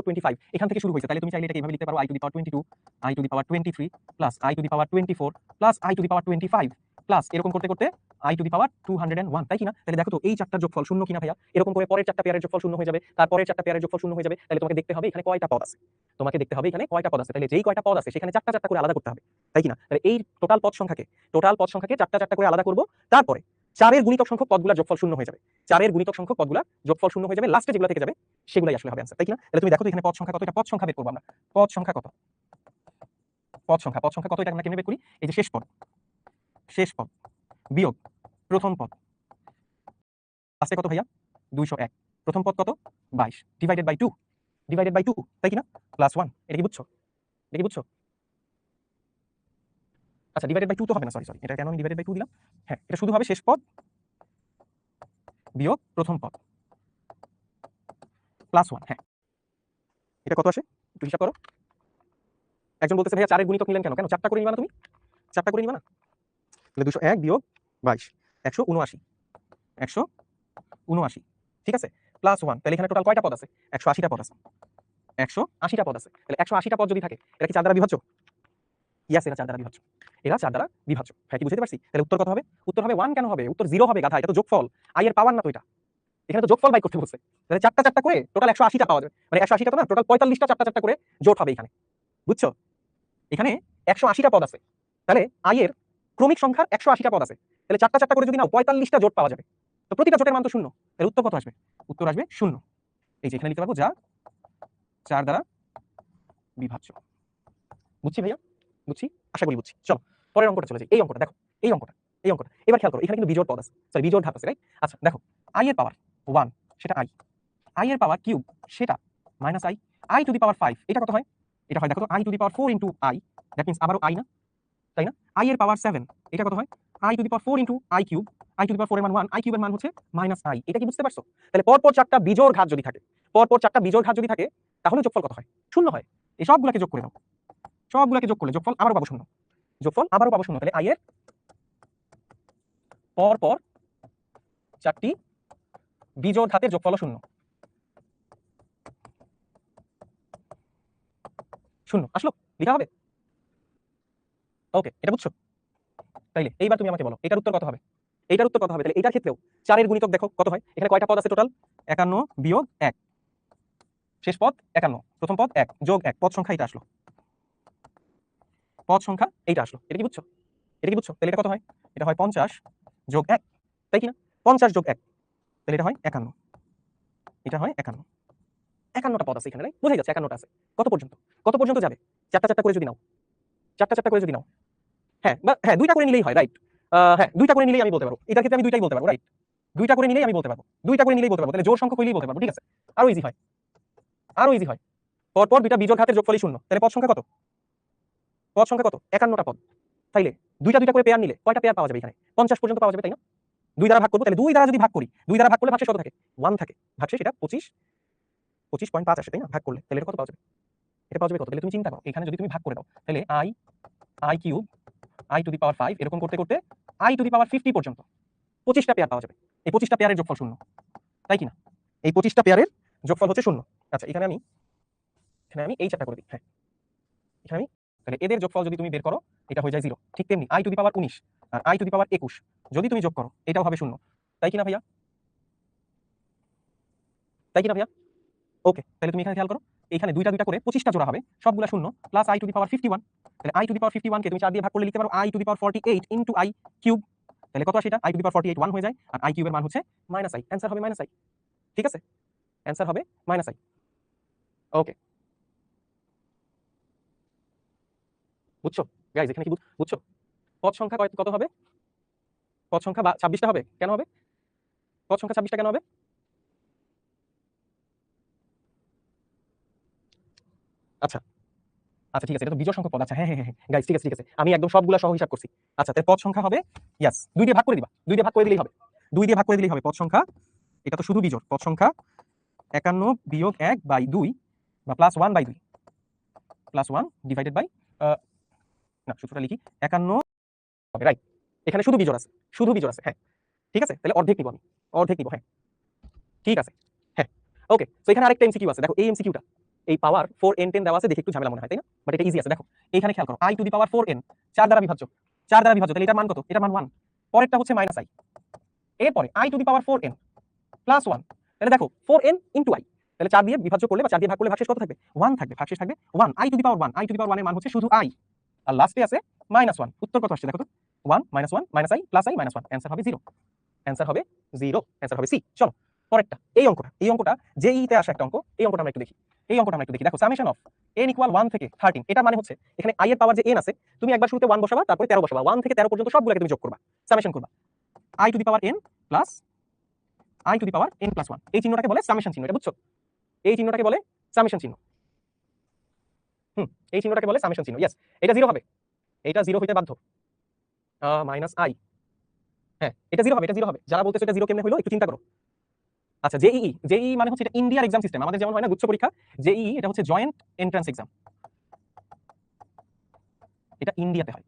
25 এখান থেকে শুরু হয়েছে। তাহলে তুমি চাইলে এটাকে এভাবে লিখতে পারো i to the power 22, i to the power 23 plus i to the power 24 plus i to the power 25 plus এরকম করতে করতে i টু দি পাওয়ার 201, তাই কিনা? তাহলে দেখো তো এই চারটার যোগফল শূন্য কিনা ভাইয়া। এরকম করে পরের চারটা পেয়ারের যোগফল শূন্য হয়ে যাবে, তারপরের চারটা পেয়ারের যোগফল শূন্য হয়ে যাবে। তাহলে তোমাকে দেখতে হবে এখানে কয়টা পদ আছে, তাহলে যেই কয়টা পদ আছে সেখানে চারটা চারটা করে আলাদা করতে হবে, তাই কিনা? তাহলে এই টোটাল পদ সংখ্যাকে চারটা চারটা করে আলাদা করব, তারপরে 4 এর গুণিতক সংখ্যক পদগুলোর যোগফল শূন্য হয়ে যাবে। 4 এর গুণিতক সংখ্যক পদগুলোর যোগফল শূন্য হয়ে যাবে, লাস্টে যেগুলো থেকে যাবে সেগুলাই আসলে হবে आंसर, তাই কিনা? তাহলে তুমি দেখো তো এখানে পদ সংখ্যা কত, এটা পদ সংখ্যা বের করব আমরা। পদ সংখ্যা কত, এটা আমরা কেমনে বের করি? এই যে শেষ পদ বিয়োগ প্রথম পদ আছে কত ভাইয়া? 201। প্রথম পদ কত? 22 ডিভাইডেড বাই 2, তাই কিনা? প্লাস 1। এটা কি বুঝছো? আচ্ছা, ডিভাইডেড বাই 2 তো হবে না, সরি এটা কেন আমি ডিভাইডেড বাই 2 দিলাম? হ্যাঁ, এটা শুধু হবে শেষ পদ বিয়োগ প্রথম পদ প্লাস 1। হ্যাঁ, এটা কত আসে একটু হিসাব করো। একজন বলতেছে ভাইয়া 4 এর গুণিতক নিলেন কেন? চারটা করে নিবা না তুমি? চারটা করে নিবা না? তাহলে 201 বিয়োগ 22 179, ঠিক আছে? প্লাস 1। তাহলে এখানে টোটাল কয়টা পদ আছে? 180টা পদ আছে। 180টা পদ আছে। তাহলে 180টা পদ যদি থাকে, এটা কি 4 দ্বারা বিভাজ্য? ইয়েস, এটা 4 দ্বারা বিভাজ্য। হ্যাঁ, কি বুঝতে পারছি? তাহলে উত্তর কত হবে? উত্তর হবে 1। কেন হবে? উত্তর 0 হবে গাধা, এটা তো যোগফল, i এর পাওয়ার না তো এটা। এখানে তো যোগফল বাই করতে বলছে। তাহলে চারটা চারটা করে টোটাল 180টা পাওয়া যাবে। মানে 180টা তো না, টোটাল 45টা চারটা চারটা করে জোট হবে এখানে। বুঝছো? এখানে 180টা পদ আছে। তাহলে i এর ক্রমিক সংখ্যার 180টা পদ আছে। তাহলে চারটা চারটা করে যদি নাও 45টা জোট পাওয়া যাবে। তো প্রতিটা জোটের মান তো শূন্য। তাহলে উত্তর কত আসবে? উত্তর আসবে 0। এই যে এখানে লিখতে পারবো যা 4 দ্বারা বিভাজ্য। বুঝছি ভাইয়া? বুঝছি, আশা করি বুঝছি। চলো পরের অঙ্কটা চলে যাই। এই অঙ্কটা দেখো, এই অঙ্কটা। এবার খেয়াল করো, এখানে কিন্তু বিজোড় পদ আছে, সরি বিজোড় ঘাত আছে, রাইট? আচ্ছা দেখো, i এর পাওয়ার 1 সেটা i এর পাওয়ার কিউব সেটা minus i to the power 5 এটা কত হয়? এটা হয় দেখো তো i to the power 4 into i, that means আবারও i না, তাই না? i এর পাওয়ার 7 এটা কত হয়? i to the power 4 into i cube, i to the power 4 এর মান 1, i কিউবের মান হচ্ছে মাইনাস i। এটা কি বুঝতে পারছো? তাহলে পরপর চারটা বিজোড় ঘাত যদি থাকে, তাহলে যোগফল কত হয়? শূন্য হয়। এই সবগুলোকে যোগ করে দাও, যোগ করলে যোগফল আবারও পাবো শূন্য। তাহলে i এর পর চারটি বিজোড় ঘাতের যোগফল শূন্য। আসলো, লেখা হবে। ওকে, এটা বুঝছো? তাইলে এইবার তুমি আমাকে বলো এটার উত্তর কত হবে? তাহলে এটার ক্ষেত্রেও 4 এর গুণিতক দেখো কত হয়। এখানে কয়টা পদ আছে টোটাল? 51 বিয়োগ 1, শেষ পদ 51, প্রথম পদ 1 যোগ 1, পদ সংখ্যা এইটা আসলো। এটা কি বুঝছো? তাহলে এটা কত হয়? এটা হয় 50 যোগ 1, তাই কিনা? 50 যোগ 1, তাহলে এটা হয় 51। এটা হয় 51। 51টা পদ আছে এখানে, রাইট? বোঝাই যাচ্ছে 51টা আছে। কত পর্যন্ত যাবে? চারটা চারটা করে যদি নাও, হ্যাঁ দুইটা করে নিলেই হয়, রাইট? হ্যাঁ, দুইটা করে নিলেই আমি বলতে পারবো। এটার ক্ষেত্রে আমি দুইটাই বলতে পারবো, রাইট? দুইটা করে নিলেই আমি বলতে পারবো। তাহলে জোড় সংখ্যক হইলেই বলতে পারবো, ঠিক আছে? আরো ইজি হয়। পরপর দুইটা বিজোড় ঘাতের যোগফলই শূন্য। তাহলে পদ সংখ্যা কত? 51টা পদ। তাইলে দুইটা দুইটা করে পেয়ার নিলে কয়টা পেয়ার পাওয়া যাবে এখানে? 50 পর্যন্ত পাওয়া যাবে, তাই না? 2 দ্বারা ভাগ করব, তাহলে 2 দ্বারা যদি ভাগ করি, 2 দ্বারা ভাগ করলে ভাগশেষ কত থাকে? 1 থাকে। ভাগশেষ এটা 25.5 আসে, তাই না? ভাগ করলে তাহলে এটা কত পাওয়া যাবে? কত? তাহলে তুমি চিন্তা করো, এখানে যদি তুমি ভাগ করে দাও, তাহলে i cube i to the power 5 এরকম করতে করতে i টু দি পাওয়ার 50 পর্যন্ত 25টা পেয়ার পাওয়া যাবে। এই 25টা পেয়ারের যোগফল শূন্য, তাই কিনা? এই 25টা পেয়ারের যোগফল হচ্ছে শূন্য। আচ্ছা, এখানে আমি এই চারটা করে দিই। হ্যাঁ, এখানে আমি, তাহলে এদের যোগফল যদি তুমি বের করো এটা হয়ে যায় 0। ঠিক তেমনি i টু দি পাওয়ার 19 আর i টু দি পাওয়ার 21 যদি তুমি যোগ করো এটাও হবে শূন্য, তাই কিনা ভাইয়া? ওকে, তাহলে তুমি এখানে খেয়াল করো, এখানে দুইটা দুইটা করে 25টা জোড়া হবে, সবগুলা শূন্য, প্লাস i টু দি পাওয়ার 51। তাহলে i টু দি পাওয়ার 51 কে তুমি 4 দিয়ে ভাগ করলে লিখতে পারো i to the power 48 into i cube. তাহলে কত আসে এটা? i টু দি পাওয়ার 48 1 হয়ে যায়, আর i কিউবের মান হচ্ছে -i। অ্যানসার হবে -i, ঠিক আছে? অ্যানসার হবে -i। ওকে, বুঝছো গাইস? এখানে কি বুঝছো? পদ সংখ্যা কত হবে? পদ সংখ্যা 26টা হবে। কেন হবে? পদ সংখ্যা 26টা কেন হবে? আচ্ছা আচ্ছা ঠিক আছে, এটা তো বিজোড় সংখ্যক পদ। আচ্ছা হ্যাঁ হ্যাঁ হ্যাঁ গাইস, ঠিক আছে ঠিক আছে, আমি একদম সবগুলা সহ হিসাব করছি। আচ্ছা তাহলে পদ সংখ্যা হবে, ইয়াস 2 দিয়ে ভাগ করে দিবা, 2 দিয়ে ভাগ করে দিলেই হবে, 2 দিয়ে ভাগ করে দিলেই হবে পদ সংখ্যা। এটা তো শুধু বিজোড় পদ সংখ্যা 51 বিয়োগ 1/2 বা প্লাস 1/2 প্লাস 1 ডিভাইডেড বাই, না সূত্রটা লিখি, 51 হবে, রাইট। এখানে শুধু বিজোড় আছে, শুধু বিজোড় আছে, হ্যাঁ ঠিক আছে, তাহলে অর্ধেক নিব আমি, অর্ধেক নিব, হ্যাঁ ঠিক আছে, হ্যাঁ ওকে। তো এখানে আরেকটা এমসিকিউ আছে, দেখো এই এমসিকিউটা, এই পাওয়ার 4n10 দেওয়া আছে, দেখে একটু ঝামেলা মনে হয় তাই না, বাট এটা ইজি আছে। দেখো এইখানে খেয়াল করো, i to the power 4n 4 দ্বারা বিভাজ্য, 4 দ্বারা বিভাজ্য, তাহলে এটার মান কত? এটার মান 1, পরেরটা হচ্ছে মাইনাস i, এরপরে i to the power 4n plus 1, তাহলে দেখো 4n ইনটু i, তাহলে 4 দিয়ে বিভাজ্য করলে বা 4 দিয়ে ভাগ করলে ভাগশেষ কত থাকবে? 1 থাকবে, ভাগশেষ থাকবে 1, i to the power 1, i to the power 1 এর মান হচ্ছে শুধু i, আর লাস্টে আছে মাইনাস 1, উত্তর কত আসছে দেখো তো, 1 minus 1 minus i plus i minus 1, answer হবে 0, অ্যান্সার হবে 0, অ্যান্সার হবে সি। চলো পরেরটা, এই অঙ্কটা জেইতে আসা একটা অঙ্ক, এই অঙ্কটা আমরা একটু দেখি, এই অঙ্কটা আমরা একটু দেখি। দেখো সামেশন অফ n ইকুয়াল 1 থেকে 13, এটা মানে হচ্ছে এখানে i এর পাওয়ার যে n আছে, তুমি একবার শুরুতে 1 বসাবা, তারপরে 13 বসাবা, 1 থেকে 13 পর্যন্ত সবগুলোকে তুমি যোগ করবা, সামেশন করবা, i to the power n plus i to the power n plus 1, এই চিহ্নটাকে বলে সামেশন চিহ্ন, এটা বুঝছো? এই চিহ্নটাকে বলে সামেশন চিহ্ন, এই চিহ্নটাকে বলে সামেশন চিহ্ন, ইয়েস। এটা 0 হবে, এটা 0 হইতে বাধ্য, মাইনাস i, হ্যাঁ এটা 0 হবে, এটা 0 হবে। যারা বলতেছে এটা 0 কেমনে হলো একটু চিন্তা করো। আচ্ছা জেইই, জেইই মানে হচ্ছে এটা ইন্ডিয়ার এক্সাম সিস্টেম, আমাদের যেমন হয় না গুচ্ছ পরীক্ষা, জেইই এটা হচ্ছে জয়েন্ট এন্ট্রান্স এক্সাম, এটা ইন্ডিয়াতে হয়।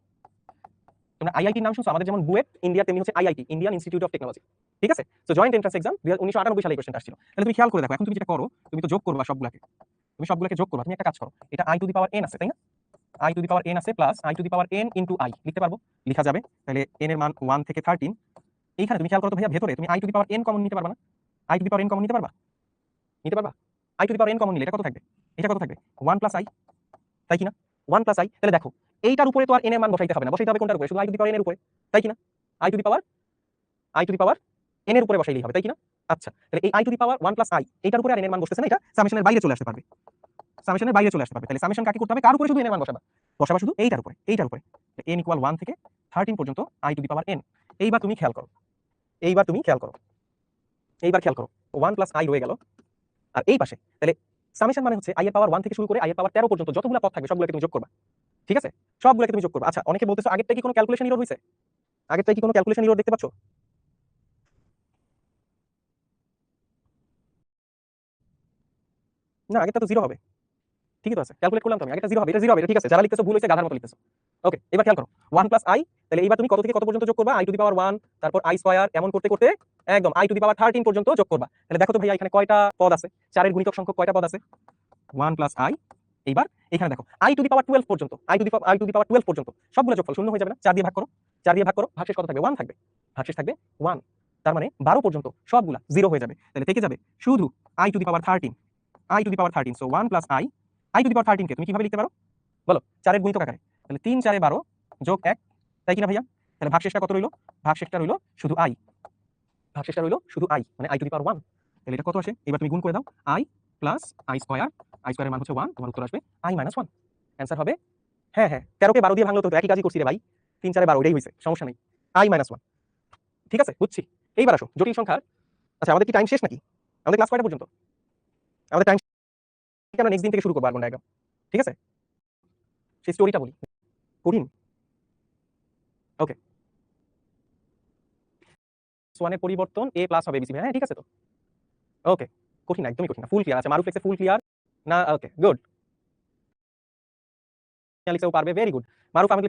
তোমরা আইআইটির নাম শুনছো, আমাদের যেমন বুয়েট ইন্ডিয়া, তেমনি হচ্ছে IIT, Indian institute of technology, ঠিক আছে? তো জয়েন্ট এন্ট্রান্স এক্সাম 1998 সালে এই কোশ্চেনটা আসছিল। তাহলে তুমি খেয়াল করে দেখো, এখন তুমি যেটা করো, তুমি তো যোগ করবা সবগুলাকে, তুমি সবগুলোকে যোগ করবা, তুমি একটা কাজ করো, এটা i to the power n আছে তাই না, i to the power n আছে plus i to the power n into i লিখতে পারবো, লিখা যাবে। তাহলে n এর মান 1 থেকে 13, এইখানে তুমি খেয়াল করো তো ভাইয়া, ভেতরে তুমি i to the power n common নিতে পারবা না, i to the power n common নিতে পারবা, নিতে পারবা? i to the power n common নিলে এটা কত থাকবে? এটা কত থাকবে? 1 প্লাস i, তাই কিনা? 1 প্লাস i, তাহলে দেখো এইটার উপরে তো আর n এর মান বসাইতে হবে না, বসাইতে হবে কোনটার উপরে? শুধু i to the power n এর উপরে, তাই কিনা? i to the power n এর উপরে বসাইলেই হবে, তাই কিনা? আচ্ছা তাহলে এই i to the power 1 plus i, এইটার উপরে আর n এর মান বসতেছে না, এটা সামেশনের বাইরে চলে আসতে পারবে, সামেশনের বাইরে চলে আসতে পারবে। তাহলে সামেশন কাকে করতে হবে? কার উপরে শুধু n এর মান বসাবা? বসাবা শুধু এইটার উপরে, এইটার উপরে, n ইকুয়াল 1 থেকে 13 পর্যন্ত i to the power n। এইবার তুমি খেয়াল করো, এইবার তুমি খেয়াল করো, এইবার খেয়াল করো, 1 প্লাস i রয়ে গেল, আর এই পাশে তাহলে সামেশন মানে হচ্ছে i এর পাওয়ার 1 থেকে শুরু করে i এর পাওয়ার 13 পর্যন্ত যতগুলো পদ থাকবে সবগুলোকে তুমি যোগ করবা, ঠিক আছে? সবগুলোকে তুমি যোগ করবা। আচ্ছা অনেকে বলতেছো আগেরটা কি কোনো ক্যালকুলেশন এরর হইছে? আগেরটা কি কোনো ক্যালকুলেশন এরর দেখতে পাচ্ছো? না আগেরটা তো 0 হবে, ঠিকই তো আছে, ক্যালকুলেট করলাম তো আমি, আগেরটা 0 হবে, এটা 0 হবে, এটা ঠিক আছে। যারা লিখতেছো ভুল হইছে, গাধার মতো লিখতেছো। ওকে এবার খেয়াল করো, 1 প্লাস i, তাহলে এইবার তুমি কত থেকে কত পর্যন্ত যোগ করবা? i টু দি পাওয়ার 1, তারপর i স্কয়ার, এমন করতে করতে একদম i টু দি পাওয়ার 13 পর্যন্ত যোগ করবা। তাহলে দেখো তো ভাইয়া এখানে কয়টা পদ আছে, 4 এর গুণিতক সংখ্যক কয়টা পদ আছে? 1 প্লাস i, এইবার এখানে দেখো i টু দি পাওয়ার 12 পর্যন্ত, i টু দি পাওয়ার 12 পর্যন্ত সবগুলো যোগফল শূন্য হয়ে যাবে না? 4 দিয়ে ভাগ করো, 4 দিয়ে ভাগ করো, ভাগশেষ কত থাকবে? 1 থাকবে, ভাগশেষ থাকবে 1, তার মানে 12 পর্যন্ত সবগুলা 0 হয়ে যাবে। তাহলে থেকে যাবে শুধু i to the power 13, i to the power 13, so 1 plus i to the power 13 কে তুমি কিভাবে লিখতে পারো বলো? 4 এর গুণিতক আকারে, তাহলে 3 4 এ 12 যোগ 1, তাই কিনা ভাইয়া? তাহলে ভাগশেষটা কত রইলো? ভাগশেষটা রইলো শুধু i, ভাগশেষটা রইলো শুধু i, মানে i টু দি পাওয়ার 1। তাহলে এটা কত আসে? এবার তুমি গুণ করে দাও, i plus i square, i স্কয়ারের মান হচ্ছে 1, তোমার উত্তর আসবে i মাইনাস 1, অ্যান্সার হবে হ্যাঁ হ্যাঁ 13 কে 12 দিয়ে ভাঙলো তো একই কাজই করছি রে ভাই, 3 4 এ 12 এটাই হইছে, সমস্যা নেই, i মাইনাস 1, ঠিক আছে বুঝছি। এইবার আসো জটিল সংখ্যার, আচ্ছা আমাদের কি টাইম শেষ নাকি? আমাদের ক্লাস কয়টা পর্যন্ত? আমাদের টাইম আমরা নেক্সট দিন থেকে শুরু করবো আর্গন ডায়াগ্রাম, ঠিক আছে? সেই স্টোরিটা বলি, কঠিন, ওকে। ওয়ানের পরিবর্তন a প্লাস হবে বিসিবি, হ্যাঁ ঠিক আছে তো, ওকে কঠিন না, একদমই কঠিন না, ফুল ক্লিয়ার আছে, মারুফ লেখছে ফুল ক্লিয়ার না, ওকে গুড, লিখছেও পারবে, ভেরি গুড মারুফ। আমি